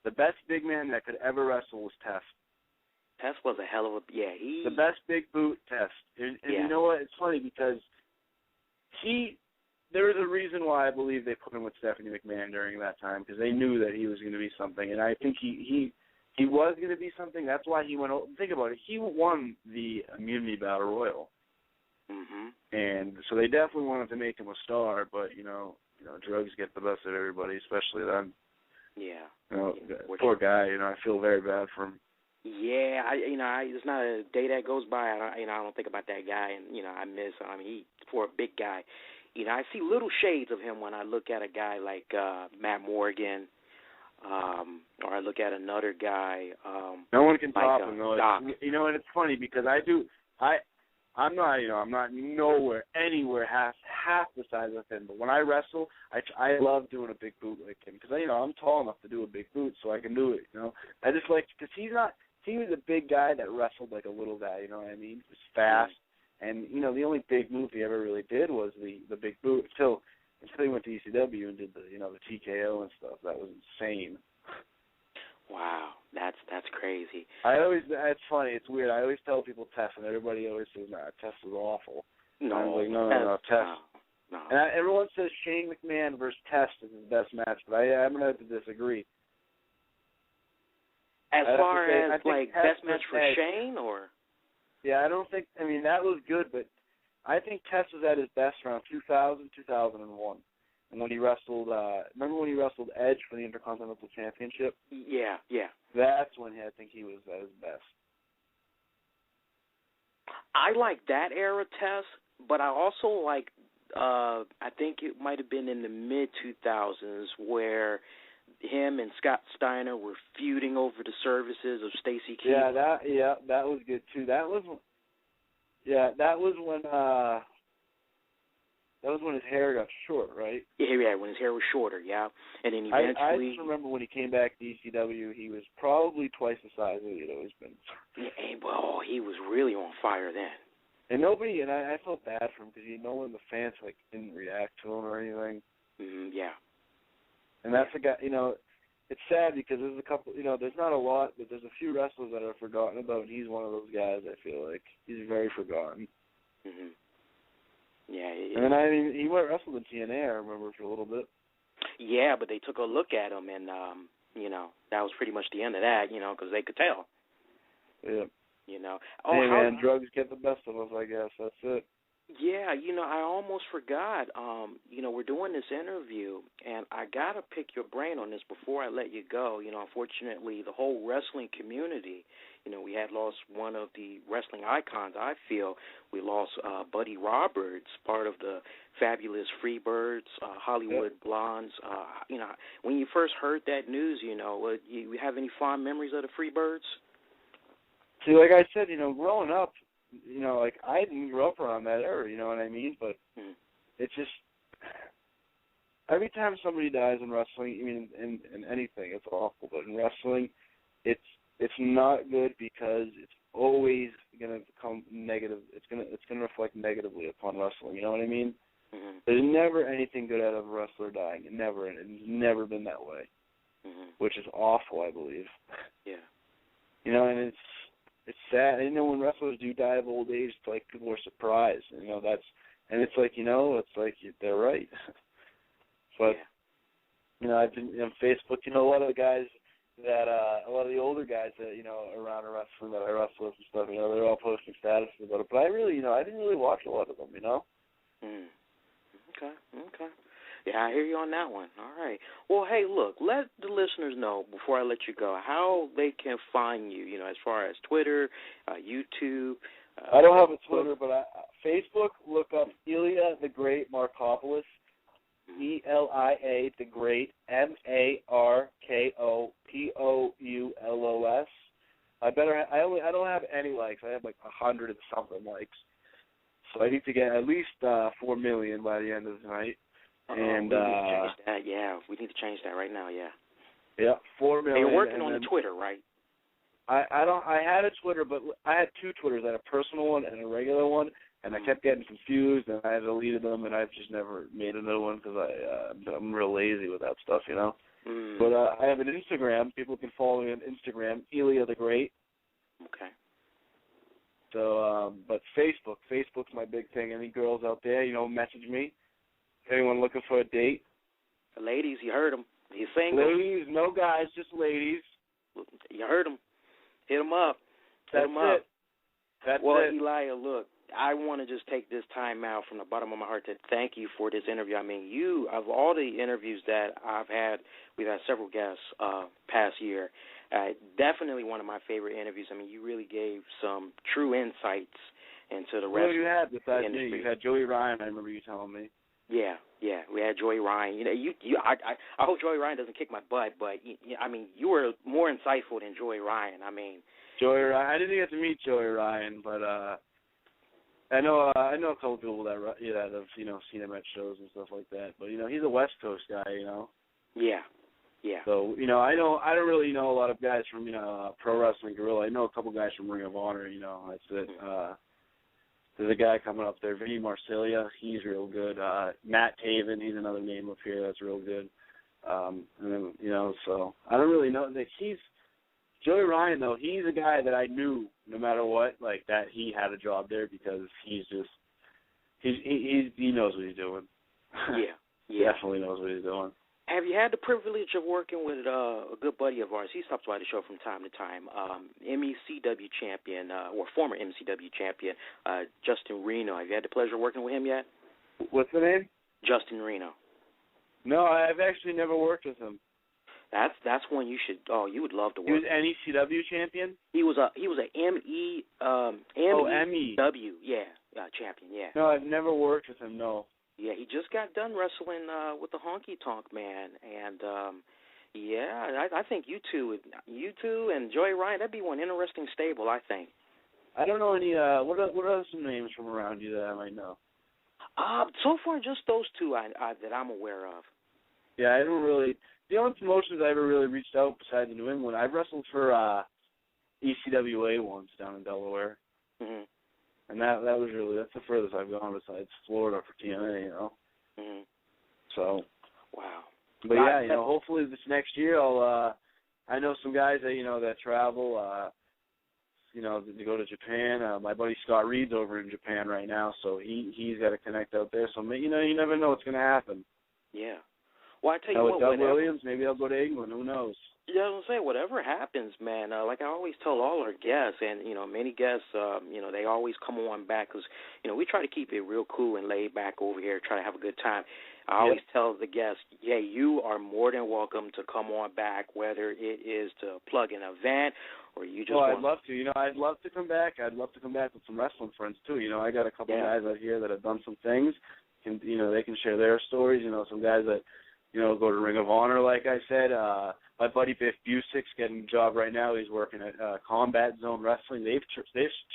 the best big man that could ever wrestle was Test. Test was a hell of a, the best big boot, Test. And you know what? It's funny because there was a reason why I believe they put him with Stephanie McMahon during that time because they knew that he was going to be something. And I think he was going to be something. That's why he went. Think about it. He won the Immunity Battle Royal, and so they definitely wanted to make him a star. But you know, drugs get the best of everybody, especially them. Yeah. You know, poor guy. You know, I feel very bad for him. Yeah, there's not a day that goes by I don't think about that guy, and I miss. He's for a big guy. I see little shades of him when I look at a guy like Matt Morgan. Or I look at another guy. No one can top him, though. And it's funny because I'm not nowhere, anywhere half the size of him. But when I wrestle, I love doing a big boot like him because I'm tall enough to do a big boot, so I can do it. I just like because he was a big guy that wrestled like a little guy. You know what I mean? He was fast, and the only big move he ever really did was the big boot until he went to ECW and did the TKO and stuff. That was insane. Wow, that's crazy. It's funny. It's weird. I always tell people Test, and everybody always says, "Nah, Test is awful." No, I'm like, no, Test. No. And everyone says Shane McMahon versus Test is his best match, but I'm gonna have to disagree. As far as best match for Shane, or yeah, I don't think. I mean, that was good, but I think Test was at his best around 2000, 2001. And when he wrestled, remember when he wrestled Edge for the Intercontinental Championship? Yeah. That's when I think he was at his best. I like that era Test, but I also like, I think it might have been in the mid-2000s where him and Scott Steiner were feuding over the services of Stacey Keebler. That was good too. That was when his hair got short, right? Yeah, when his hair was shorter, yeah. And then eventually... I just remember when he came back to ECW, he was probably twice the size that he had always been. Yeah, well, he was really on fire then. And I felt bad for him because no one in the fans didn't react to him or anything. Yeah. And that's a guy, it's sad because there's a couple, there's not a lot, but there's a few wrestlers that are forgotten about, and he's one of those guys, I feel like. He's very forgotten. Yeah. And then, he went wrestled in TNA, I remember, for a little bit. Yeah, but they took a look at him, and, that was pretty much the end of that, because they could tell. Yeah. Hey, man, drugs get the best of us, I guess. That's it. Yeah, I almost forgot. We're doing this interview, and I got to pick your brain on this before I let you go. Unfortunately, the whole wrestling community, we had lost one of the wrestling icons, I feel. We lost Buddy Roberts, part of the fabulous Freebirds, Hollywood Blondes. When you first heard that news, you have any fond memories of the Freebirds? See, like I said, growing up, I didn't grow up around that era, you know what I mean? But it's just, every time somebody dies in wrestling, in anything, it's awful. But in wrestling, it's not good because it's always going to become negative. It's going to reflect negatively upon wrestling, you know what I mean? There's never anything good out of a wrestler dying. Never, and it's never been that way, which is awful, I believe. Yeah. And it's sad. When wrestlers do die of old age, it's like people are surprised. It's like they're right. But I've been on Facebook. A lot of the guys that a lot of the older guys that, around wrestling that I wrestle with and stuff, they're all posting statuses about it. But I didn't really watch a lot of them, Okay. Yeah, I hear you on that one. All right. Well, hey, look, let the listeners know before I let you go how they can find you, as far as Twitter, YouTube. I don't have a Twitter, but Facebook, look up Elia the Great Markopoulos, Elia the Great, Markopoulos. I don't have any likes. I have like 100 and something likes. So I need to get at least 4 million by the end of the night. And we need to change that. Yeah, we need to change that right now. Yeah. Yeah, 4 million. You're working on the Twitter, right? I had a Twitter, but I had two Twitters. I had a personal one and a regular one, and I kept getting confused, and I deleted them, and I've just never made another one because I'm real lazy with that stuff, But I have an Instagram. People can follow me on Instagram, Elia the Great. Okay. So, but Facebook's my big thing. Any girls out there, message me. Anyone looking for a date? The ladies, you heard them. He's single. Ladies, no guys, just ladies. You heard him. Hit him up. That's it. Well, Eliia, look, I want to just take this time out from the bottom of my heart to thank you for this interview. I mean, of all the interviews that I've had, we've had several guests past year. Definitely one of my favorite interviews. I mean, you really gave some true insights into the wrestling industry. You had besides me? You had Joey Ryan, I remember you telling me. Yeah, we had Joey Ryan. I hope Joey Ryan doesn't kick my butt, but you were more insightful than Joey Ryan. Joey Ryan. I didn't get to meet Joey Ryan, but I know a couple people that have seen him at shows and stuff like that. But he's a West Coast guy. Yeah. So I don't really know a lot of guys from Pro Wrestling Guerrilla. I know a couple guys from Ring of Honor. That's it. There's a guy coming up there, Vinny Marcellia. He's real good. Matt Taven, he's another name up here that's real good. And then, so I don't really know. Joey Ryan, though, he's a guy that I knew no matter what, like that he had a job there because he knows what he's doing. Yeah. Definitely knows what he's doing. Have you had the privilege of working with a good buddy of ours? He stops by the show from time to time. MECW champion, or former MECW champion, Justin Reno. Have you had the pleasure of working with him yet? What's the name? Justin Reno. No, I've actually never worked with him. That's one you should. Oh, you would love to work. He was NECW champion. He was a MECW champion. Yeah. No, I've never worked with him. No. Yeah, he just got done wrestling with the Honky Tonk Man, and I think you two and Joey Ryan, that'd be one interesting stable, I think. I don't know any. What are some names from around you that I might know? So far, just those two that I'm aware of. Yeah, I don't really. The only promotions I ever really reached out besides New England, I've wrestled for ECWA once down in Delaware. Mm-hmm. And that's the furthest I've gone besides Florida for TNA, Mm-hmm. So. Wow. But hopefully this next year I know some guys that travel, to go to Japan. My buddy Scott Reed's over in Japan right now, so he's got to connect out there. So you never know what's going to happen. Yeah. Well, I tell you what, with Doug Williams, maybe I'll go to England. Who knows? Yeah, I was going to say, whatever happens, man, like I always tell all our guests, and, many guests, they always come on back because, we try to keep it real cool and laid back over here, try to have a good time. I always tell the guests, you are more than welcome to come on back, whether it is to plug an event or you just I'd love to. I'd love to come back. I'd love to come back with some wrestling friends, too. I got a couple guys out here that have done some things. They can share their stories. Some guys that, go to Ring of Honor, like I said. My buddy Biff Busick's getting a job right now. He's working at Combat Zone Wrestling. They've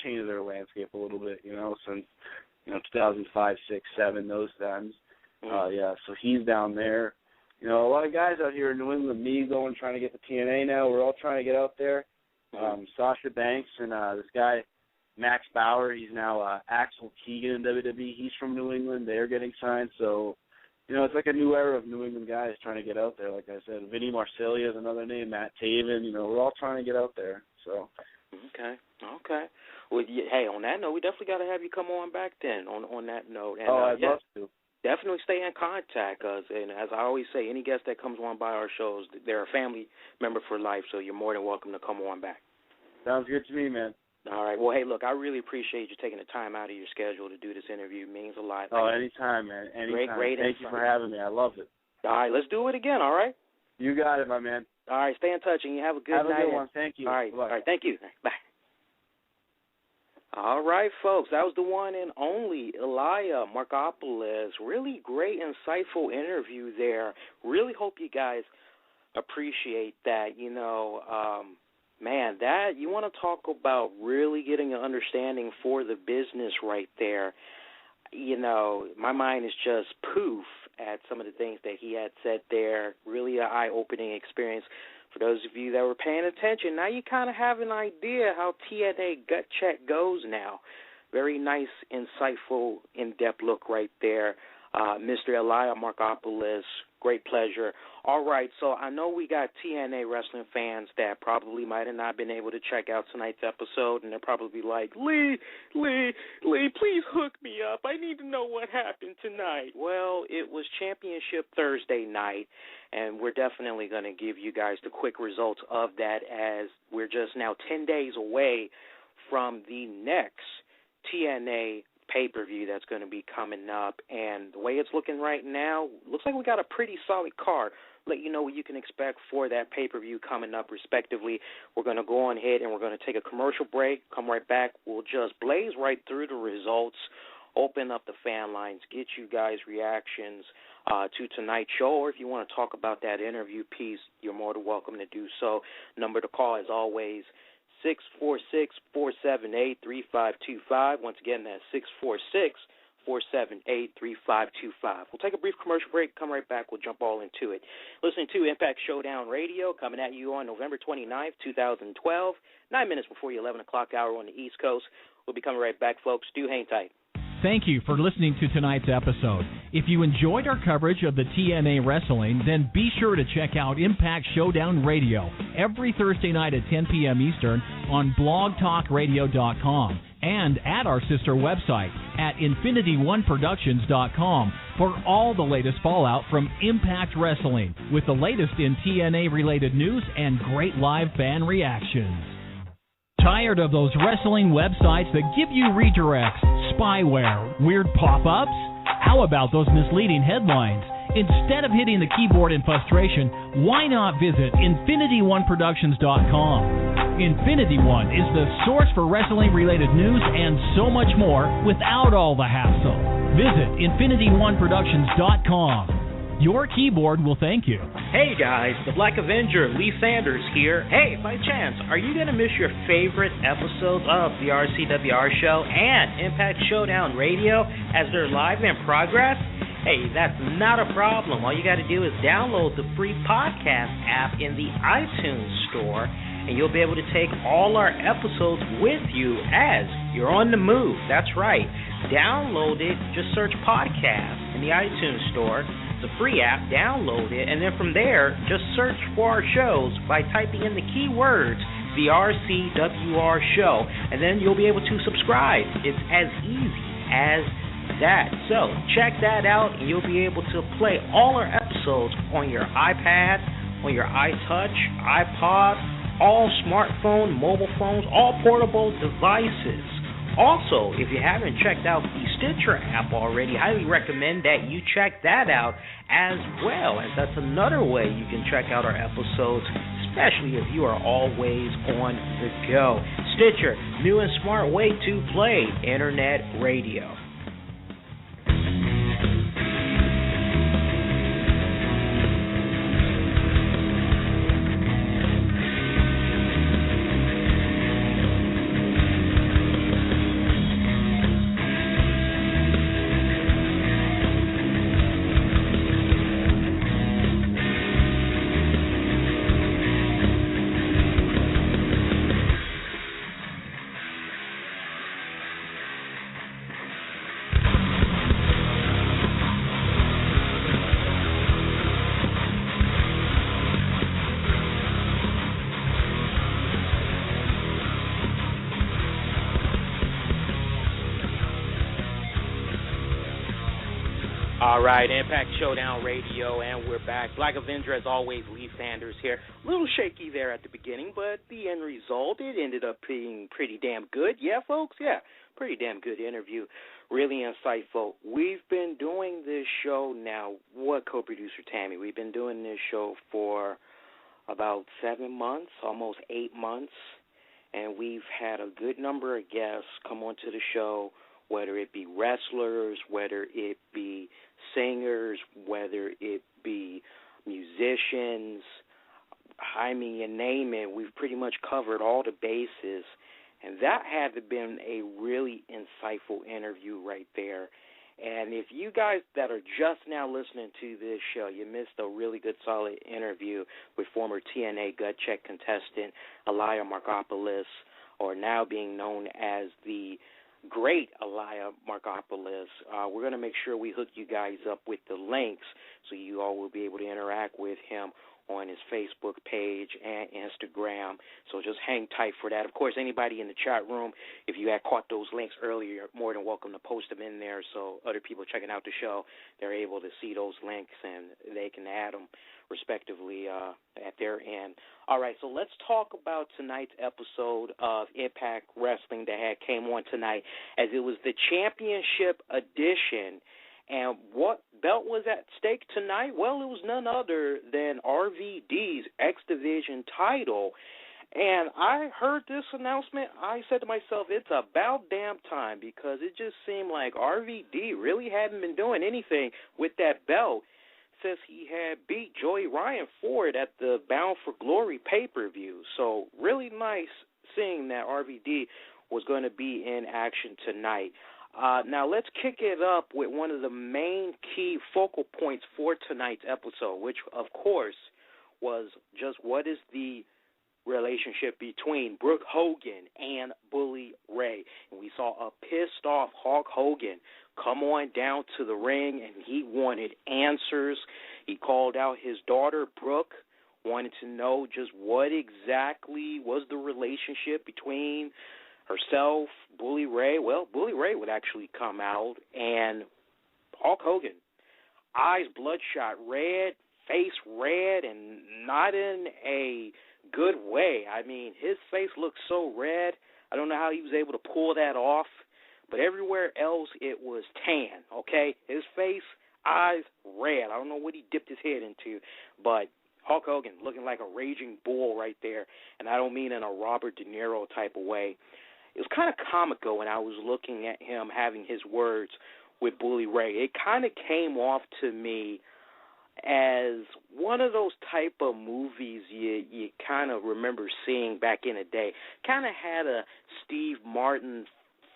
changed their landscape a little bit, since 2005, 6, 7, those times. So he's down there. A lot of guys out here in New England. Me trying to get to TNA now. We're all trying to get out there. Sasha Banks and this guy Max Bauer. He's now Axel Keegan in WWE. He's from New England. They're getting signed. So. It's like a new era of New England guys trying to get out there. Like I said, Vinny Marcellia is another name. Matt Taven. We're all trying to get out there. So. Okay. Well, hey, on that note, we definitely got to have you come on back then. On that note. And, I'd love to. Definitely stay in contact, and as I always say, any guest that comes on by our shows, they're a family member for life, so you're more than welcome to come on back. Sounds good to me, man. All right. Well, hey, look, I really appreciate you taking the time out of your schedule to do this interview. It means a lot. Oh, anytime, man. Anytime. Great Thank you for having me. I love it. All right, let's do it again, all right? You got it, my man. All right, stay in touch, and you have a good night. Have a good one. Thank you. All right. Bye. All right, thank you. Bye. All right, folks, that was the one and only Eliia Markopoulos. Really great, insightful interview there. Really hope you guys appreciate that. Man, that you want to talk about really getting an understanding for the business right there. My mind is just poof at some of the things that he had said there. Really an eye-opening experience. For those of you that were paying attention, now you kind of have an idea how TNA Gutcheck goes now. Very nice, insightful, in-depth look right there. Mr. Eliia Markopoulos, great pleasure. All right, so I know we got TNA wrestling fans that probably might have not been able to check out tonight's episode, and they're probably like, Lee, please hook me up. I need to know what happened tonight. Well, it was Championship Thursday night, and we're definitely going to give you guys the quick results of that, as we're just now 10 days away from the next TNA pay-per-view that's going to be coming up. And the way it's looking right now, looks like we got a pretty solid card. Let you know what you can expect for that pay-per-view coming up, respectively. We're going to go on ahead and we're going to take a commercial break, come right back. We'll just blaze right through the results, open up the fan lines, get you guys reactions to tonight's show, or if you want to talk about that interview piece, you're more than welcome to do so. Number to call, as always, 646-478-3525. Once again, that's 646-478-3525. We'll take a brief commercial break, come right back, we'll jump all into it. Listening to Impact Showdown Radio, coming at you on November 29th, 2012, 9 minutes before the 11 o'clock hour on the East Coast. We'll be coming right back, folks. Do hang tight. Thank you for listening to tonight's episode. If you enjoyed our coverage of the TNA Wrestling, then be sure to check out Impact Showdown Radio every Thursday night at 10 p.m. Eastern on blogtalkradio.com and at our sister website at infinityOneProductions.com for all the latest fallout from Impact Wrestling, with the latest in TNA-related news and great live fan reactions. Tired of those wrestling websites that give you redirects, spyware, weird pop-ups? How about those misleading headlines? Instead of hitting the keyboard in frustration, why not visit InfinityOneProductions.com? Infinity One is the source for wrestling-related news and so much more without all the hassle. Visit InfinityOneProductions.com. Your keyboard will thank you. Hey guys, the Black Avenger, Lee Sanders here. Hey, by chance, are you going to miss your favorite episodes of the RCWR show and Impact Showdown Radio as they're live in progress? Hey, that's not a problem. All you got to do is download the free podcast app in the iTunes store, and you'll be able to take all our episodes with you as you're on the move. That's right. Download it. Just search podcast in the iTunes store. It's a free app. Download it, and then from there, just search for our shows by typing in the keywords the RCWR show, and then you'll be able to subscribe. It's as easy as that. So check that out, and you'll be able to play all our episodes on your iPad, on your iTouch, iPod, all smartphone, mobile phones, all portable devices. Also, if you haven't checked out the Stitcher app already, I highly recommend that you check that out as well, as that's another way you can check out our episodes, especially if you are always on the go. Stitcher, new and smart way to play internet radio. All right, Impact Showdown Radio, and we're back. Black Avenger, as always, Lee Sanders here. A little shaky there at the beginning, but the end result, it ended up being pretty damn good. Yeah, folks? Yeah, pretty damn good interview. Really insightful. We've been doing this show now, co-producer Tammy? We've been doing this show for about 7 months, almost 8 months, and we've had a good number of guests come onto the show, whether it be wrestlers, whether it be singers, whether it be musicians, I mean, you name it. We've pretty much covered all the bases, and that had to been a really insightful interview right there. And if you guys that are just now listening to this show, you missed a really good, solid interview with former TNA Gutcheck contestant Eliia Markopoulos, or now being known as the great Eliia Markopoulos. We're going to make sure we hook you guys up with the links so you all will be able to interact with him on his Facebook page and Instagram. So just hang tight for that. Of course, anybody in the chat room, if you had caught those links earlier, you're more than welcome to post them in there so other people checking out the show, they're able to see those links and they can add them respectively at their end. All right, so let's talk about tonight's episode of Impact Wrestling that came on tonight, as it was the championship edition. And what belt was at stake tonight? Well, it was none other than RVD's X Division title. And I heard this announcement. I said to myself, it's about damn time, because it just seemed like RVD really hadn't been doing anything with that belt since he had beat Joey Ryan for it at the Bound for Glory pay-per-view. So really nice seeing that RVD was going to be in action tonight. Now let's kick it up with one of the main key focal points for tonight's episode, which, of course, was just what is the relationship between Brooke Hogan and Bully Ray. And we saw a pissed-off Hulk Hogan come on down to the ring, and he wanted answers. He called out his daughter, Brooke, wanted to know just what exactly was the relationship between herself, Bully Ray. Well, Bully Ray would actually come out, and Hulk Hogan, eyes bloodshot red, face red, and not in a good way. I mean, his face looked so red, I don't know how he was able to pull that off, but everywhere else it was tan, okay? His face, eyes red. I don't know what he dipped his head into, but Hulk Hogan looking like a raging bull right there, and I don't mean in a Robert De Niro type of way. It was kind of comical when I was looking at him having his words with Bully Ray. It kind of came off to me as one of those type of movies you kind of remember seeing back in the day. Kind of had a Steve Martin,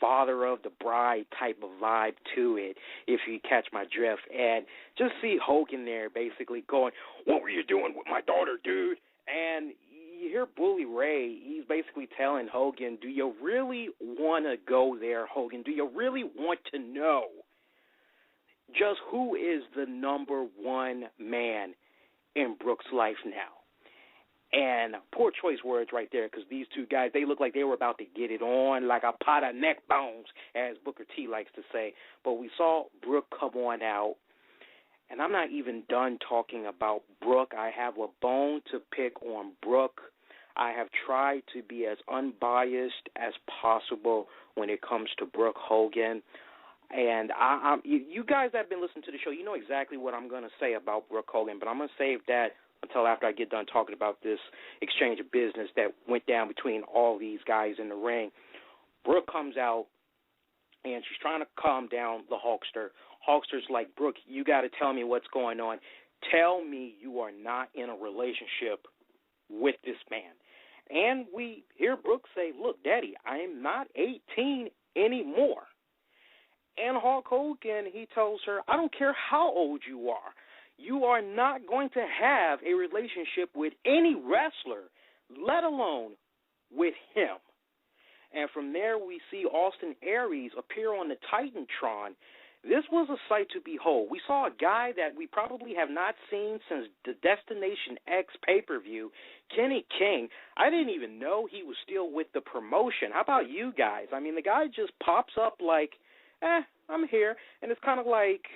Father of the Bride type of vibe to it, if you catch my drift. And just see Hogan there basically going, "What were you doing with my daughter, dude?" And you hear Bully Ray, he's basically telling Hogan, do you really want to go there, Hogan? Do you really want to know just who is the number one man in Brooke's life now? And poor choice words right there, because these two guys, they look like they were about to get it on like a pot of neck bones, as Booker T likes to say. But we saw Brooke come on out, and I'm not even done talking about Brooke. I have a bone to pick on Brooke. I have tried to be as unbiased as possible when it comes to Brooke Hogan. And you guys that have been listening to the show, you know exactly what I'm going to say about Brooke Hogan, but I'm going to save that until after I get done talking about this exchange of business that went down between all these guys in the ring. Brooke comes out, and she's trying to calm down the Hulkster. Hulkster's like, "Brooke, you got to tell me what's going on. Tell me you are not in a relationship with this man." And we hear Brooke say, "Look, Daddy, I am not 18 anymore." And Hulk Hogan, he tells her, "I don't care how old you are not going to have a relationship with any wrestler, let alone with him." And from there, we see Austin Aries appear on the Titantron. This was a sight to behold. We saw a guy that we probably have not seen since the Destination X pay-per-view, Kenny King. I didn't even know he was still with the promotion. How about you guys? I mean, the guy just pops up like, I'm here. And it's kind of like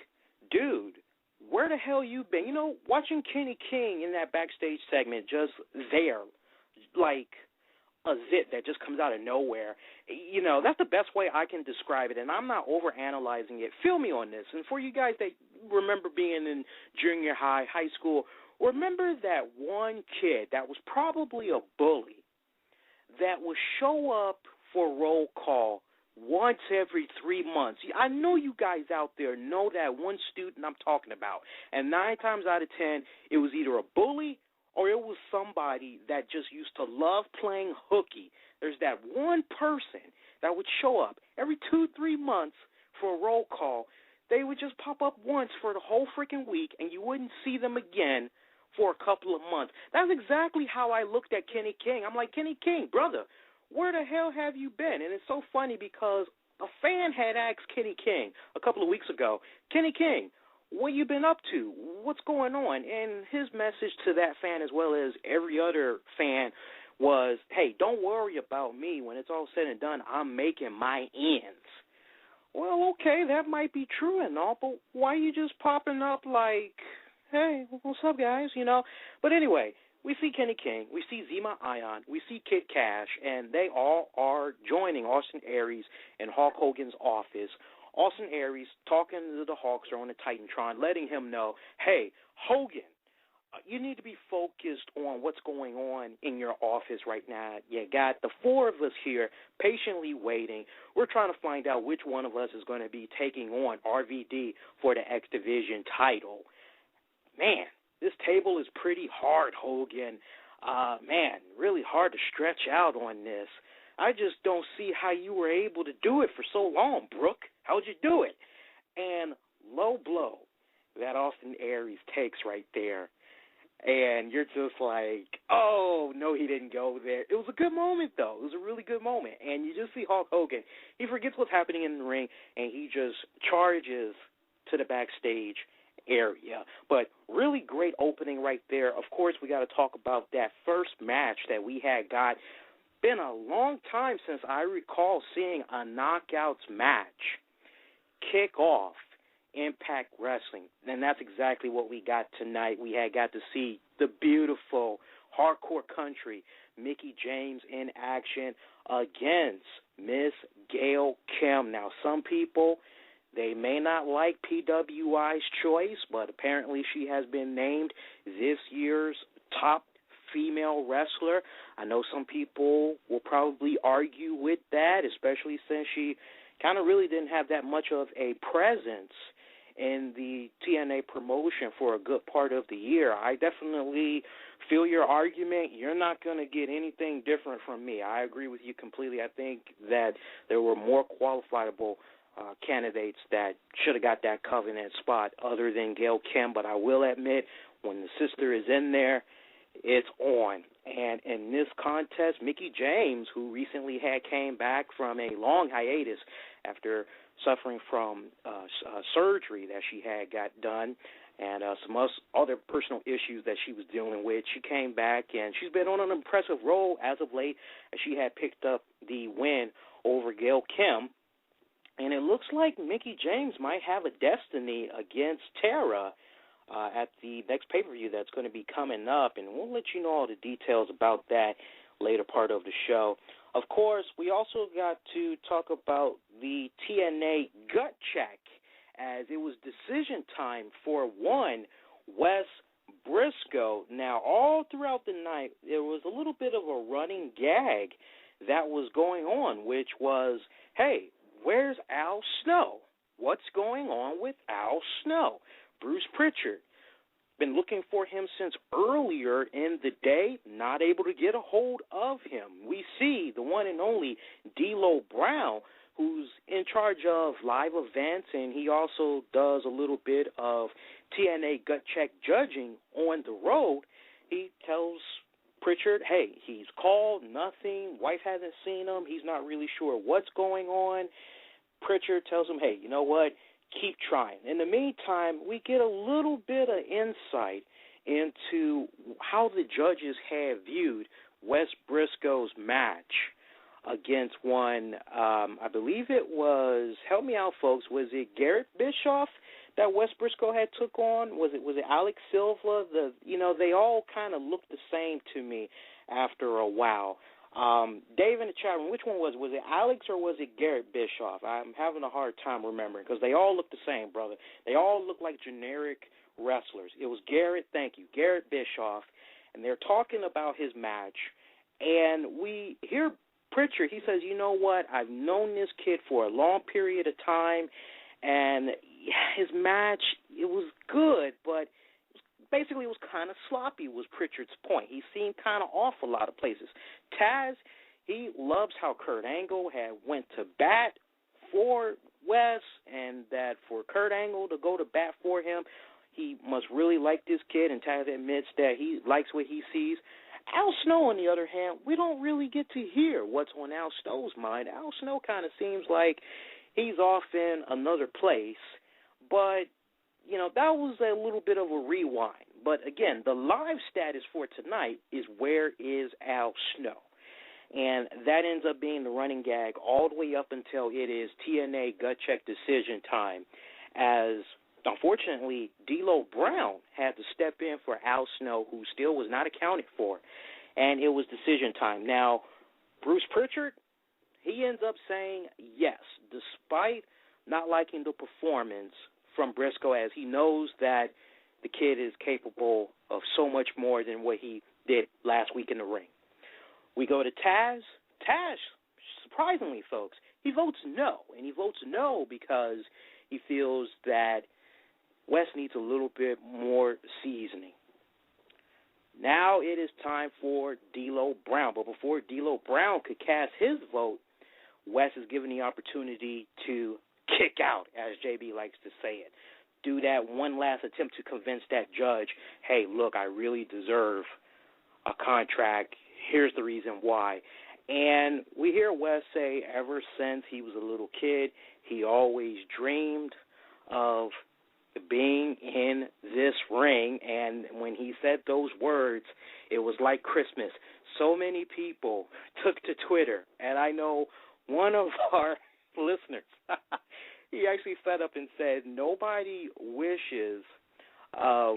dude, where the hell you been? You know, watching Kenny King in that backstage segment, just there, like a zit that just comes out of nowhere. You know, that's the best way I can describe it, and I'm not overanalyzing it. Feel me on this. And for you guys that remember being in junior high, high school, remember that one kid that was probably a bully that would show up for roll call once every 3 months. I know you guys out there know that one student I'm talking about, and 9 times out of 10, it was either a bully or it was somebody that just used to love playing hooky. There's that one person that would show up every 2-3 months for a roll call. They would just pop up once for the whole freaking week, and you wouldn't see them again for a couple of months. That's exactly how I looked at Kenny King. I'm like, Kenny King, brother, where the hell have you been? And it's so funny because a fan had asked Kenny King a couple of weeks ago, Kenny King, what you been up to? What's going on? And his message to that fan, as well as every other fan, was, hey, don't worry about me. When it's all said and done, I'm making my ends. Well, okay, that might be true and all, but why are you just popping up like, hey, what's up, guys? You know? But anyway, we see Kenny King, we see Zema Ion, we see Kid Cash, and they all are joining Austin Aries in Hulk Hogan's office. Austin Aries talking to the Hulkster on the Titantron, letting him know, hey, Hogan, you need to be focused on what's going on in your office right now. You got the 4 of us here patiently waiting. We're trying to find out which one of us is going to be taking on RVD for the X Division title. Man, this table is pretty hard, Hogan. Man, really hard to stretch out on this. I just don't see how you were able to do it for so long, Brooke. How'd you do it? And low blow that Austin Aries takes right there. And you're just like, oh, no, he didn't go there. It was a good moment, though. It was a really good moment. And you just see Hulk Hogan. He forgets what's happening in the ring, and he just charges to the backstage area. But really great opening right there. Of course, we got to talk about that first match that we had got. Been a long time since I recall seeing a knockouts match kick off Impact Wrestling, and that's exactly what we got tonight. We had got to see the beautiful hardcore country Mickie James in action against Miss Gail Kim. Now, some people, they may not like PWI's choice, but apparently she has been named this year's top female wrestler. I know some people will probably argue with that, especially since she kind of really didn't have that much of a presence in the TNA promotion for a good part of the year. I definitely feel your argument. You're not going to get anything different from me. I agree with you completely. I think that there were more qualifiable candidates that should have got that Covenant spot other than Gail Kim, but I will admit when the sister is in there, it's on. And in this contest, Mickie James, who recently came back from a long hiatus after suffering from surgery that she had got done and some other personal issues that she was dealing with, she came back and she's been on an impressive roll as of late as she had picked up the win over Gail Kim. And it looks like Mickie James might have a destiny against Tara at the next pay-per-view that's going to be coming up, and we'll let you know all the details about that later part of the show. Of course, we also got to talk about the TNA Gutcheck, as it was decision time for one Wes Briscoe. Now, all throughout the night, there was a little bit of a running gag that was going on, which was, hey, where's Al Snow? What's going on with Al Snow? Bruce Pritchard, been looking for him since earlier in the day, not able to get a hold of him. We see the one and only D'Lo Brown, who's in charge of live events, and he also does a little bit of TNA Gutcheck judging on the road. He tells Pritchard, hey, he's called, nothing, wife hasn't seen him, he's not really sure what's going on. Pritchard tells him, hey, you know what? Keep trying. In the meantime, we get a little bit of insight into how the judges have viewed Wes Briscoe's match against one, I believe it was, help me out, folks, was it Garrett Bischoff? that Wes Briscoe had took on? Was it Alex Silva? They all kind of looked the same to me after a while. Dave in the chat room, which one was it? Was it Alex or was it Garrett Bischoff? I'm having a hard time remembering because they all look the same, brother. They all look like generic wrestlers. It was Garrett Bischoff, and they're talking about his match, and we hear Pritchard. He says, you know what, I've known this kid for a long period of time, and his match, it was good, but basically it was kind of sloppy was Pritchard's point. He seemed kind of off a lot of places. Taz, he loves how Kurt Angle had went to bat for Wes, and that for Kurt Angle to go to bat for him, he must really like this kid, and Taz admits that he likes what he sees. Al Snow, on the other hand, we don't really get to hear what's on Al Snow's mind. Al Snow kind of seems like he's off in another place, but, that was a little bit of a rewind. But, again, the live status for tonight is where is Al Snow? And that ends up being the running gag all the way up until it is TNA Gutcheck decision time, as unfortunately D'Lo Brown had to step in for Al Snow, who still was not accounted for, and it was decision time. Now, Bruce Pritchard, he ends up saying yes, despite not liking the performance from Briscoe, as he knows that the kid is capable of so much more than what he did last week in the ring. We go to Taz. Taz, surprisingly, folks, he votes no, and he votes no because he feels that Wes needs a little bit more seasoning. Now it is time for D'Lo Brown, but before D'Lo Brown could cast his vote, Wes is given the opportunity to kick out, as JB likes to say it. Do that one last attempt to convince that judge, hey, look, I really deserve a contract. Here's the reason why. And we hear Wes say ever since he was a little kid, he always dreamed of being in this ring. And when he said those words, it was like Christmas. So many people took to Twitter, and I know one of our listeners, he actually set up and said, nobody wishes of,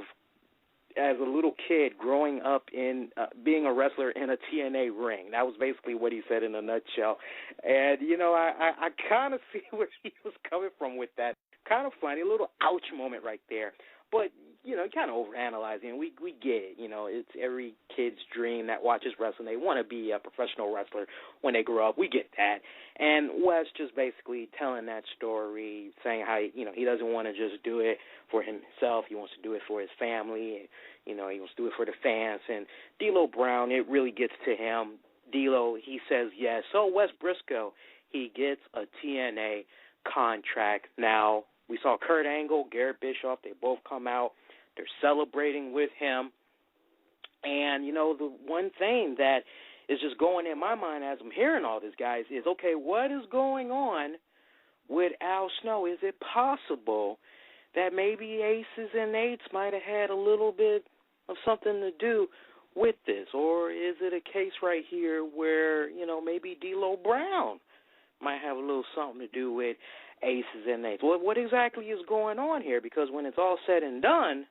as a little kid, growing up in being a wrestler in a TNA ring. That was basically what he said in a nutshell. And, I kind of see where he was coming from with that. Kind of funny, a little ouch moment right there. But, kind of overanalyzing. We get it. It's every kid's dream that watches wrestling. They want to be a professional wrestler when they grow up. We get that. And Wes just basically telling that story, saying how, he doesn't want to just do it for himself. He wants to do it for his family. He wants to do it for the fans. And D'Lo Brown, it really gets to him. D'Lo, he says yes. So Wes Briscoe, he gets a TNA contract. Now, we saw Kurt Angle, Garrett Bischoff, they both come out. They're celebrating with him. And, the one thing that is just going in my mind as I'm hearing all this, guys, is, okay, what is going on with Al Snow? Is it possible that maybe aces and eights might have had a little bit of something to do with this? Or is it a case right here where, maybe D'Lo Brown might have a little something to do with aces and eights? What exactly is going on here? Because when it's all said and done,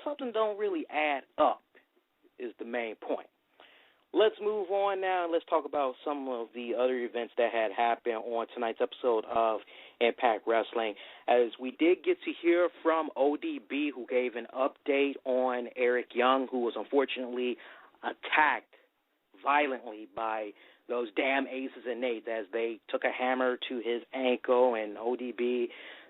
something don't really add up is the main point. Let's move on now and let's talk about some of the other events that had happened on tonight's episode of Impact Wrestling, as we did get to hear from ODB, who gave an update on Eric Young, who was unfortunately attacked violently by those damn aces and eights as they took a hammer to his ankle, and ODB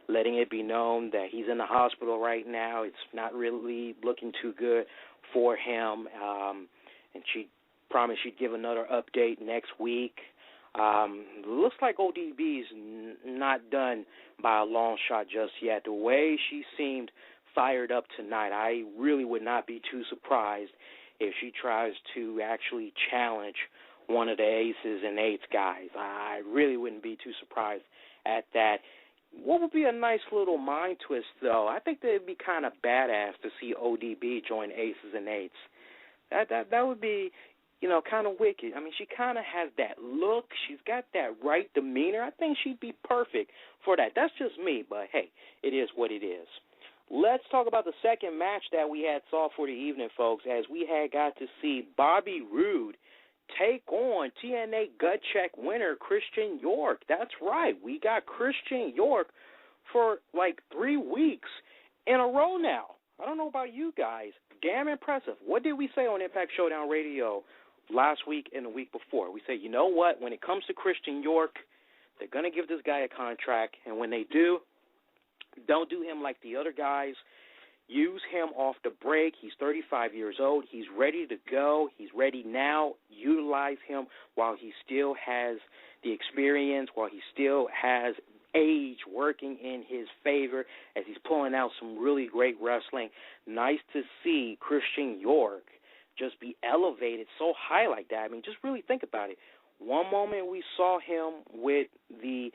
letting it be known that he's in the hospital right now. It's not really looking too good for him, and she promised she'd give another update next week. Looks like ODB's not done by a long shot just yet. The way she seemed fired up tonight, I really would not be too surprised if she tries to actually challenge one of the aces and eights guys. I really wouldn't be too surprised at that. What would be a nice little mind twist, though? I think that it'd be kind of badass to see ODB join aces and eights. That would be, kind of wicked. I mean, she kind of has that look. She's got that right demeanor. I think she'd be perfect for that. That's just me, but, hey, it is what it is. Let's talk about the second match that we saw for the evening, folks, as we had got to see Bobby Roode take on TNA Gutcheck winner Christian York. That's right. We got Christian York for like 3 weeks in a row now. I don't know about you guys. Damn impressive. What did we say on Impact Showdown Radio last week and the week before? We say, you know what? When it comes to Christian York, they're going to give this guy a contract, and when they do, don't do him like the other guys. Use him off the break. He's 35 years old. He's ready to go. He's ready now. Utilize him while he still has the experience, while he still has age working in his favor as he's pulling out some really great wrestling. Nice to see Christian York just be elevated so high like that. I mean, just really think about it. One moment we saw him with the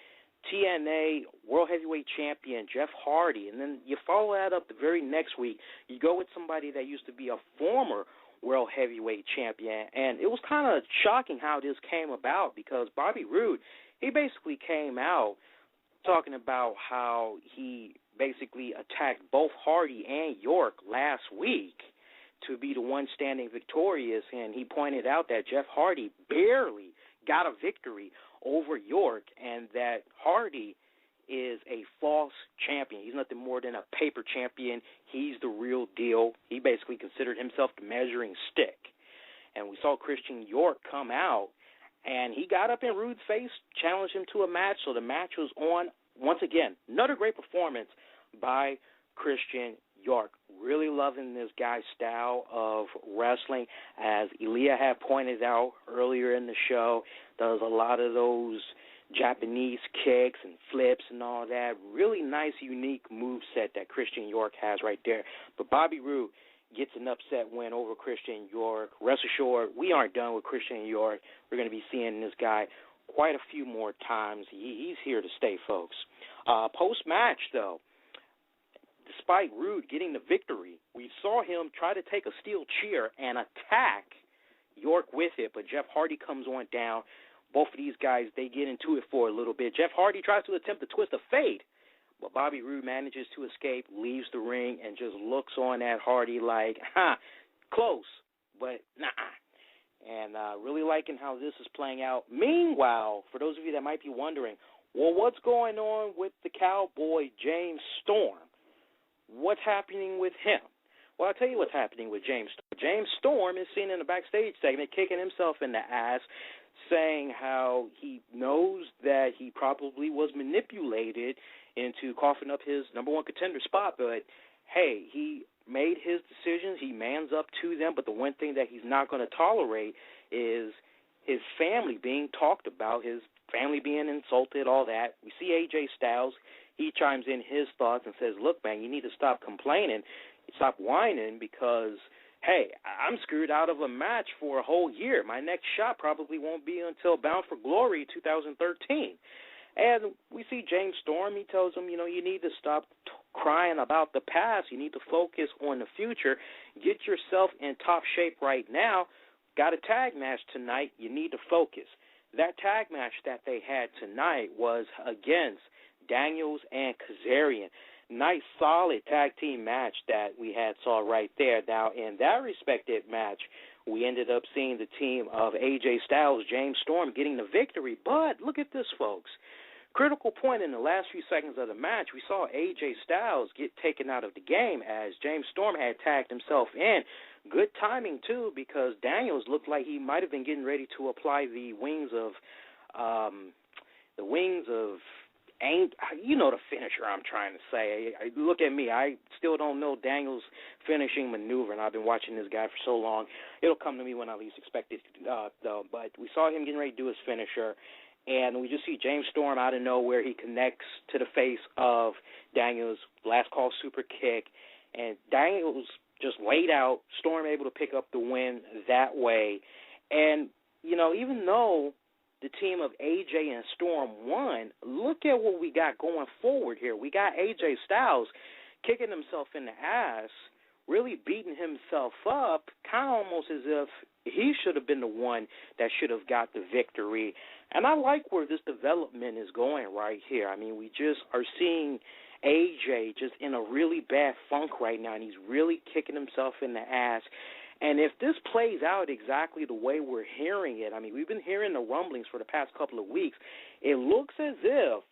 TNA World Heavyweight Champion Jeff Hardy, and then you follow that up the very next week. You go with somebody that used to be a former World Heavyweight Champion, and it was kind of shocking how this came about because Bobby Roode, he basically came out talking about how he basically attacked both Hardy and York last week to be the one standing victorious, and he pointed out that Jeff Hardy barely got a victory over York and that Hardy is a false champion. He's nothing more than a paper champion. He's the real deal. He basically considered himself the measuring stick. And we saw Christian York come out, and he got up in Roode's face, challenged him to a match, so the match was on. Once again, another great performance by Christian York. Really loving this guy's style of wrestling. As Elia had pointed out earlier in the show, does a lot of those Japanese kicks and flips and all that. Really nice, unique moveset that Christian York has right there. But Bobby Roode gets an upset win over Christian York. Rest assured, we aren't done with Christian York. We're going to be seeing this guy quite a few more times. He's here to stay, folks. Post-match, though, despite Roode getting the victory, we saw him try to take a steel chair and attack York with it, but Jeff Hardy comes on down. Both of these guys, they get into it for a little bit. Jeff Hardy tries to attempt to twist a fade, but Bobby Roode manages to escape, leaves the ring, and just looks on at Hardy like, close, but nah. And really liking how this is playing out. Meanwhile, for those of you that might be wondering, well, what's going on with the Cowboy James Storm? What's happening with him? Well, I'll tell you what's happening with James Storm. James Storm is seen in the backstage segment kicking himself in the ass, saying how he knows that he probably was manipulated into coughing up his number one contender spot, but, hey, he made his decisions. He mans up to them, but the one thing that he's not going to tolerate is his family being talked about, his family being insulted, all that. We see AJ Styles. He chimes in his thoughts and says, look, man, you need to stop complaining, stop whining, because, hey, I'm screwed out of a match for a whole year. My next shot probably won't be until Bound for Glory 2013. And we see James Storm. He tells him, you need to stop crying about the past. You need to focus on the future. Get yourself in top shape right now. Got a tag match tonight. You need to focus. That tag match that they had tonight was against Daniels and Kazarian. Nice, solid tag team match that we saw right there. Now, in that respected match, we ended up seeing the team of AJ Styles, James Storm getting the victory. But look at this, folks. Critical point in the last few seconds of the match, we saw AJ Styles get taken out of the game as James Storm had tagged himself in. Good timing, too, because Daniels looked like he might have been getting ready to apply the wings of the finisher I'm trying to say. Look at me. I still don't know Daniels' finishing maneuver, and I've been watching this guy for so long. It'll come to me when I least expect it, though. But we saw him getting ready to do his finisher, and we just see James Storm out of nowhere. He connects to the face of Daniels' last call super kick, and Daniels just laid out, Storm able to pick up the win that way. And, even though the team of AJ and Storm won, look at what we got going forward here. We got AJ Styles kicking himself in the ass, really beating himself up, kind of almost as if he should have been been the one that should have got the victory. And I like where this development is going right here. I mean, we just are seeing AJ just in a really bad funk right now, and he's really kicking himself in the ass. And if this plays out exactly the way we're hearing it, I mean, we've been hearing the rumblings for the past couple of weeks, it looks as if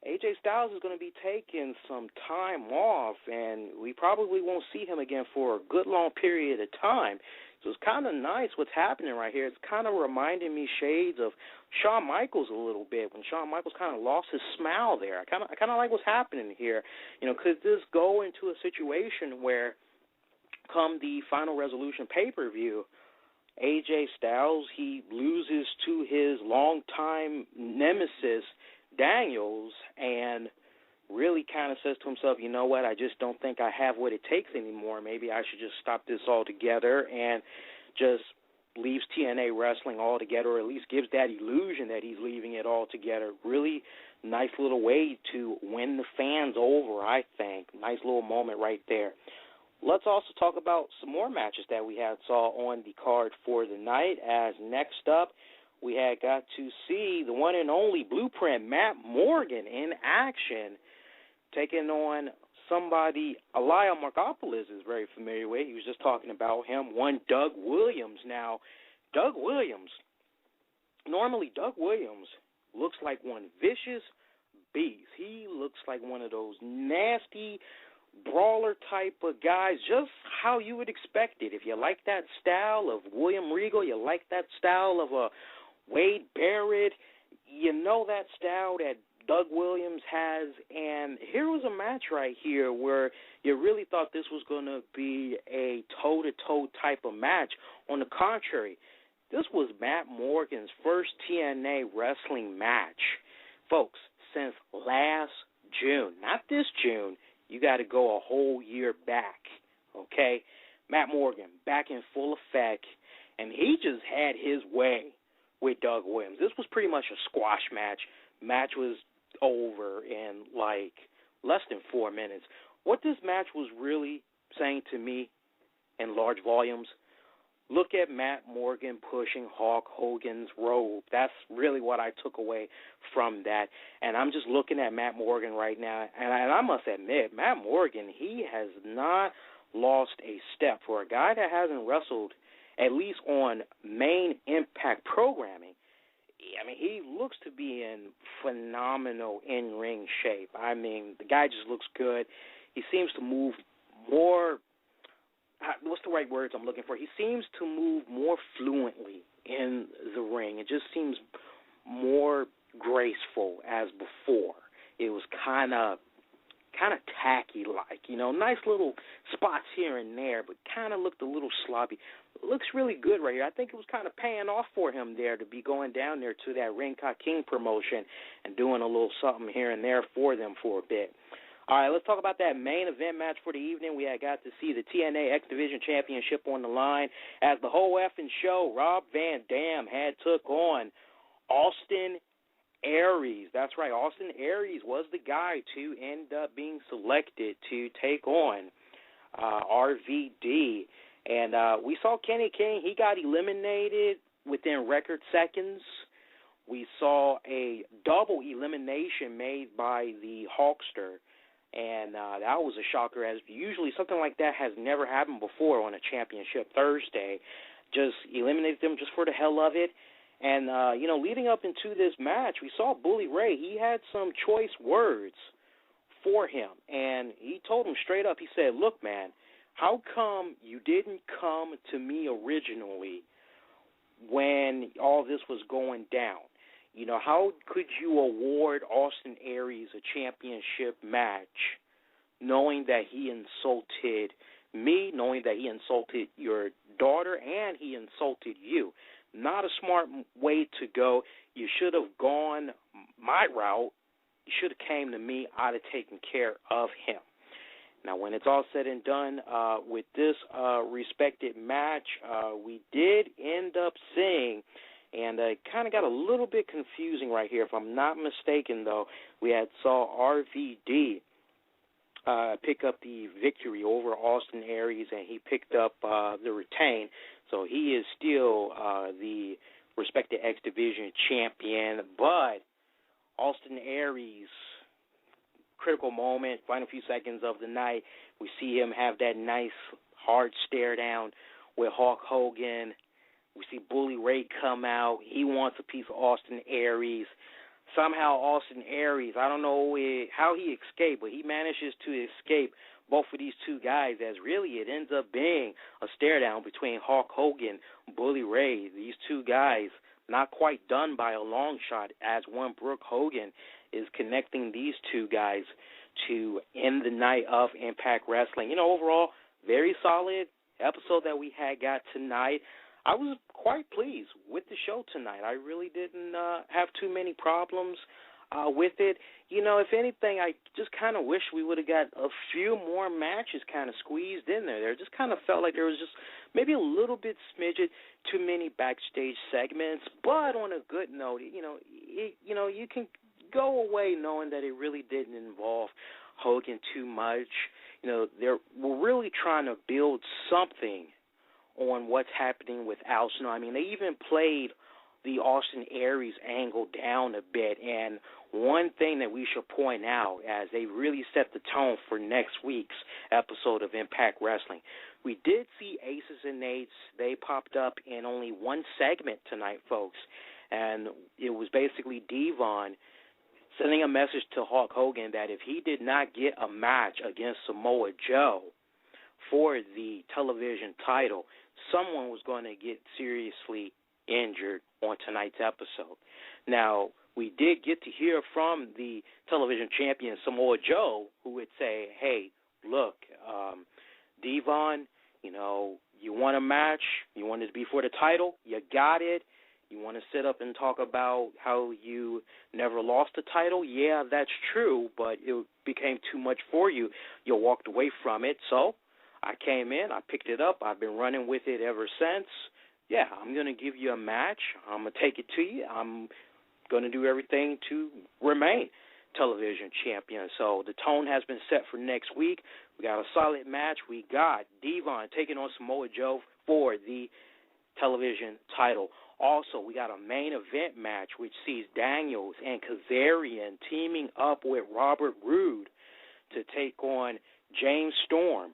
AJ Styles is going to be taking some time off, and we probably won't see him again for a good long period of time. So it's kind of nice what's happening right here. It's kind of reminding me shades of Shawn Michaels a little bit, when Shawn Michaels kind of lost his smile there. I kind of like what's happening here. You know, could this go into a situation where, come the Final Resolution pay-per-view, AJ Styles, he loses to his longtime nemesis, Daniels, and really kind of says to himself, you know what, I just don't think I have what it takes anymore. Maybe I should just stop this altogether, and just leaves TNA Wrestling altogether, or at least gives that illusion that he's leaving it altogether. Really nice little way to win the fans over, I think. Nice little moment right there. Let's also talk about some more matches that we saw on the card for the night, as next up we had got to see the one and only Blueprint, Matt Morgan, in action, taking on somebody Elia Markopoulos is very familiar with. He was just talking about him, one Doug Williams. Now, Doug Williams, normally Doug Williams looks like one vicious beast. He looks like one of those nasty brawler type of guys, just how you would expect it. If you like that style of William Regal, you like that style of a Wade Barrett, you know that style that Doug Williams has. And here was a match right here where you really thought this was going to be a toe-to-toe type of match. On the contrary, this was Matt Morgan's first TNA Wrestling match, folks, since last June. Not this June. You got to go a whole year back, okay? Matt Morgan back in full effect, and he just had his way with Doug Williams. This was pretty much a squash match. Match was over in like less than 4 minutes. What this match was really saying to me in large volumes, look at Matt Morgan pushing Hulk Hogan's robe. That's really what I took away from that. And I'm just looking at Matt Morgan right now, and I must admit, Matt Morgan, he has not lost a step. For a guy that hasn't wrestled, at least on main Impact programming, I mean, he looks to be in phenomenal in-ring shape. I mean, the guy just looks good. He seems to move more, what's the right words I'm looking for? He seems to move more fluently in the ring. It just seems more graceful as before. It was kind of tacky-like, you know, nice little spots here and there, but kind of looked a little sloppy. Looks really good right here. I think it was kind of paying off for him there to be going down there to that Ring-Ka King promotion and doing a little something here and there for them for a bit. All right, let's talk about that main event match for the evening. We had got to see the TNA X Division Championship on the line as the whole effing show, Rob Van Dam had took on Austin Aries. That's right, Austin Aries was the guy to end up being selected to take on RVD. And we saw Kenny King. He got eliminated within record seconds. We saw a double elimination made by the Hulkster. And that was a shocker, as usually something like that has never happened before on a Championship Thursday. Just eliminated them just for the hell of it. And, leading up into this match, we saw Bully Ray. He had some choice words for him. And he told him straight up, he said, look, man, how come you didn't come to me originally when all this was going down? You know, how could you award Austin Aries a championship match knowing that he insulted me, knowing that he insulted your daughter, and he insulted you? Not a smart way to go. You should have gone my route. You should have came to me. I'd have taken care of him. Now, when it's all said and done with this respected match, we did end up seeing, and it kind of got a little bit confusing right here. If I'm not mistaken, though, we saw RVD pick up the victory over Austin Aries, and he picked up the retain. So he is still the respected X Division champion. But Austin Aries, critical moment, final few seconds of the night, we see him have that nice hard stare down with Hulk Hogan. We see Bully Ray come out. He wants a piece of Austin Aries. Somehow Austin Aries, I don't know how he escaped, but he manages to escape both of these two guys, as really it ends up being a stare down between Hulk Hogan and Bully Ray. These two guys not quite done by a long shot, as one Brooke Hogan is connecting these two guys to end the night of Impact Wrestling. Overall, very solid episode that we got tonight. I was quite pleased with the show tonight. I really didn't have too many problems with it. If anything, I just kind of wish we would have got a few more matches kind of squeezed in there. There just kind of felt like there was just maybe a little bit smidget too many backstage segments. But on a good note, you can go away knowing that it really didn't involve Hogan too much. We're really trying to build something on what's happening with Al Snow. I mean, they even played the Austin Aries angle down a bit. And one thing that we should point out, as they really set the tone for next week's episode of Impact Wrestling, we did see Aces and Eights. They popped up in only one segment tonight, folks. And it was basically Devon sending a message to Hulk Hogan that if he did not get a match against Samoa Joe for the television title, someone was going to get seriously injured on tonight's episode. Now, we did get to hear from the television champion Samoa Joe, who would say, hey, look, Devon, you want a match, you want it to be for the title, you got it. You want to sit up and talk about how you never lost the title? Yeah, that's true, but it became too much for you. You walked away from it. So I came in, I picked it up. I've been running with it ever since. Yeah, I'm going to give you a match. I'm going to take it to you. I'm going to do everything to remain television champion. So the tone has been set for next week. We got a solid match. We got Devon taking on Samoa Joe for the television title. Also, we got a main event match which sees Daniels and Kazarian teaming up with Robert Roode to take on James Storm,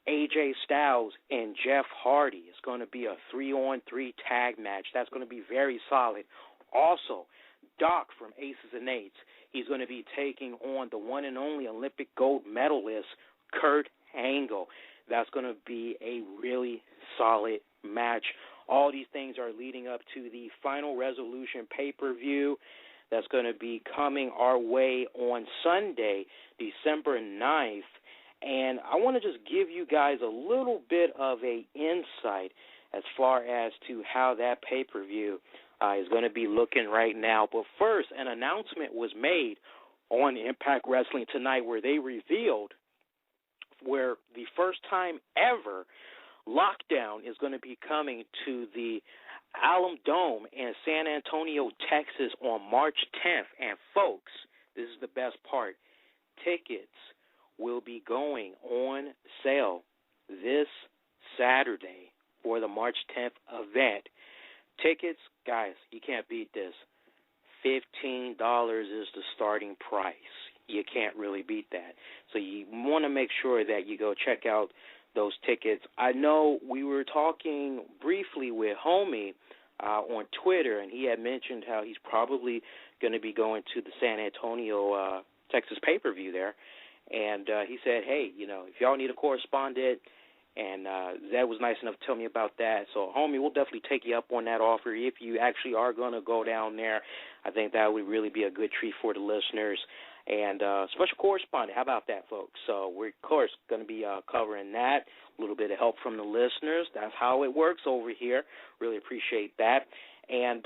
AJ Styles, and Jeff Hardy. It's going to be a 3-on-3 tag match. That's going to be very solid. Also, Doc from Aces and Eights, he's going to be taking on the one and only Olympic gold medalist, Kurt Angle. That's going to be a really solid match. All these things are leading up to the Final Resolution pay-per-view that's going to be coming our way on Sunday, December 9th. And I want to just give you guys a little bit of a insight as far as to how that pay-per-view is going to be looking right now. But first, an announcement was made on Impact Wrestling tonight where they revealed where the first time ever Lockdown is going to be coming to the Alum Dome in San Antonio, Texas on March 10th. And folks, this is the best part. Tickets will be going on sale this Saturday for the March 10th event. Tickets, guys, you can't beat this. $15 is the starting price. You can't really beat that. So you want to make sure that you go check out those tickets. I know we were talking briefly with Homie on Twitter, and he had mentioned how he's probably going to be going to the San Antonio, Texas pay-per-view there. And he said, hey, if y'all need a correspondent, and Zed was nice enough to tell me about that. So, Homie, we'll definitely take you up on that offer. If you actually are going to go down there, I think that would really be a good treat for the listeners. And special correspondent, how about that, folks? So we're, of course, going to be covering that, a little bit of help from the listeners. That's how it works over here. Really appreciate that. And,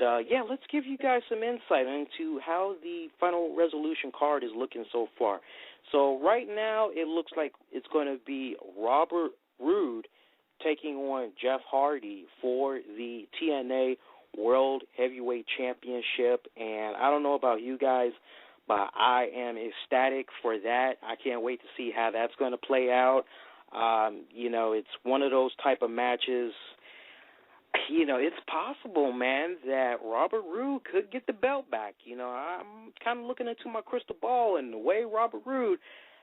let's give you guys some insight into how the Final Resolution card is looking so far. So right now it looks like it's going to be Robert Roode taking on Jeff Hardy for the TNA World Heavyweight Championship. And I don't know about you guys, but I am ecstatic for that. I can't wait to see how that's going to play out. It's one of those type of matches. It's possible, man, that Robert Roode could get the belt back. I'm kind of looking into my crystal ball, and the way Robert Roode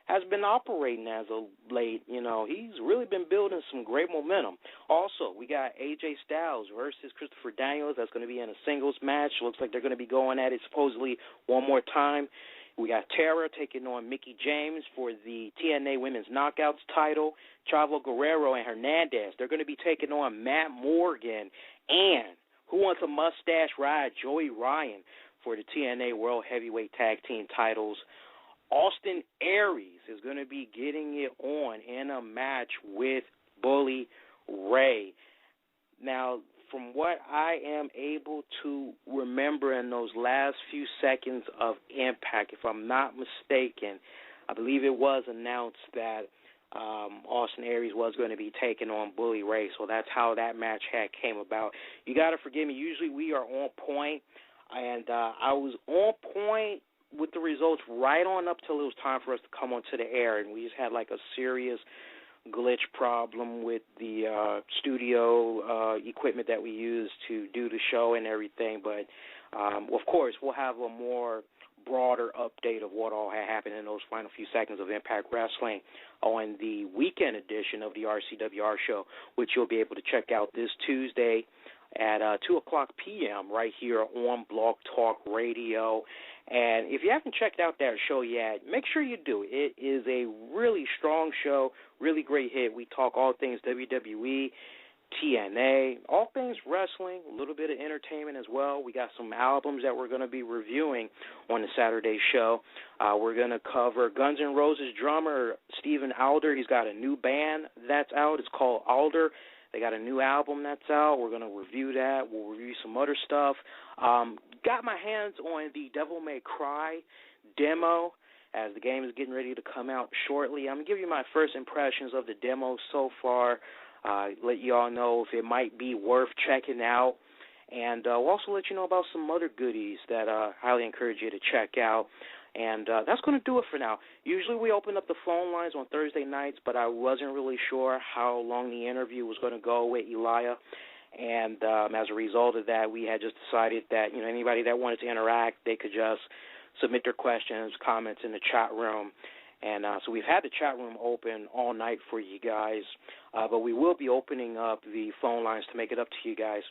has been operating as of late, he's really been building some great momentum. Also, we got AJ Styles versus Christopher Daniels. That's going to be in a singles match. Looks like they're going to be going at it supposedly one more time. We got Tara taking on Mickie James for the TNA Women's Knockouts title. Chavo Guerrero and Hernandez, they're going to be taking on Matt Morgan and Who Wants a Mustache Ride, Joey Ryan, for the TNA World Heavyweight Tag Team titles. Austin Aries is going to be getting it on in a match with Bully Ray. Now, from what I am able to remember in those last few seconds of Impact, if I'm not mistaken, I believe it was announced that Austin Aries was going to be taking on Bully Ray, so that's how that match came about. You got to forgive me. Usually we are on point, and I was on point with the results right on up till it was time for us to come onto the air, and we just had like a serious glitch problem with the studio equipment that we use to do the show and everything. But, of course, we'll have a more broader update of what all had happened in those final few seconds of Impact Wrestling on the weekend edition of the RCWR show, which you'll be able to check out this Tuesday at 2 o'clock p.m. right here on Blog Talk Radio. And if you haven't checked out that show yet, make sure you do. It is a really strong show, really great hit. We talk all things WWE, TNA, all things wrestling, a little bit of entertainment as well. We got some albums that we're going to be reviewing on the Saturday show. We're going to cover Guns N' Roses drummer Steven Adler. He's got a new band that's out. It's called Adler. They got a new album that's out. We're going to review that. We'll review some other stuff. Got my hands on the Devil May Cry demo as the game is getting ready to come out shortly. I'm going to give you my first impressions of the demo so far, let you all know if it might be worth checking out. And we'll also let you know about some other goodies that I highly encourage you to check out. And that's going to do it for now. Usually we open up the phone lines on Thursday nights, but I wasn't really sure how long the interview was going to go with Eliia. And as a result of that, we had just decided that, anybody that wanted to interact, they could just submit their questions, comments in the chat room. And so we've had the chat room open all night for you guys, but we will be opening up the phone lines to make it up to you guys.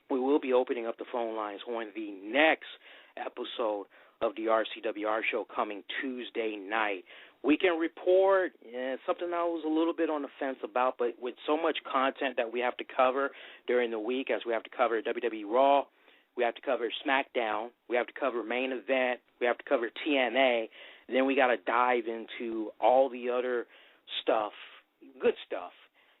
We will be opening up the phone lines on the next episode of the RCWR show coming Tuesday night. Weekend report, something I was a little bit on the fence about, but with so much content that we have to cover during the week, as we have to cover WWE Raw, we have to cover SmackDown, we have to cover Main Event, we have to cover TNA, then we got to dive into all the other stuff, good stuff.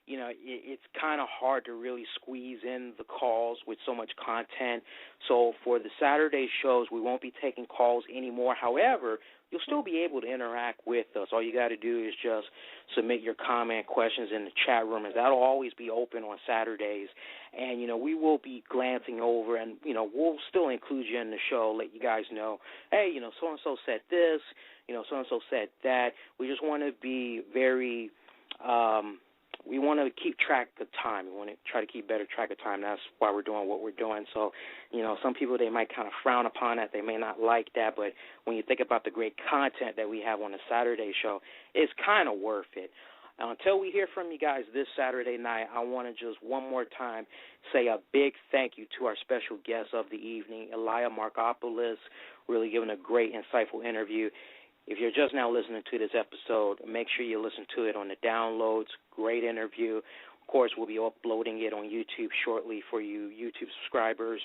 It's kind of hard to really squeeze in the calls with so much content. So for the Saturday shows, we won't be taking calls anymore. However, you'll still be able to interact with us. All you got to do is just submit your comment questions in the chat room, and that'll always be open on Saturdays. And, we will be glancing over, and, we'll still include you in the show, let you guys know, hey, so-and-so said this, so-and-so said that. We just want to be very we want to keep track of time. We want to try to keep better track of time. That's why we're doing what we're doing. So, some people, they might kind of frown upon that. They may not like that. But when you think about the great content that we have on the Saturday show, it's kind of worth it. Until we hear from you guys this Saturday night, I want to just one more time say a big thank you to our special guest of the evening, Elia Markopoulos, really giving a great, insightful interview. If you're just now listening to this episode, make sure you listen to it on the downloads. Great interview. Of course, we'll be uploading it on YouTube shortly for you YouTube subscribers.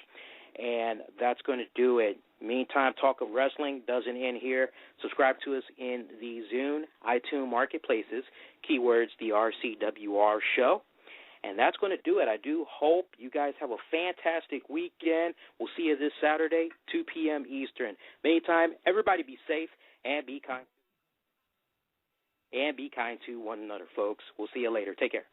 And that's going to do it. Meantime, Talk of Wrestling doesn't end here. Subscribe to us in the Zune, iTunes marketplaces, keywords, the RCWR show. And that's going to do it. I do hope you guys have a fantastic weekend. We'll see you this Saturday, 2 p.m. Eastern. Meantime, everybody be safe. And be kind to one another, folks. We'll see you later. Take care.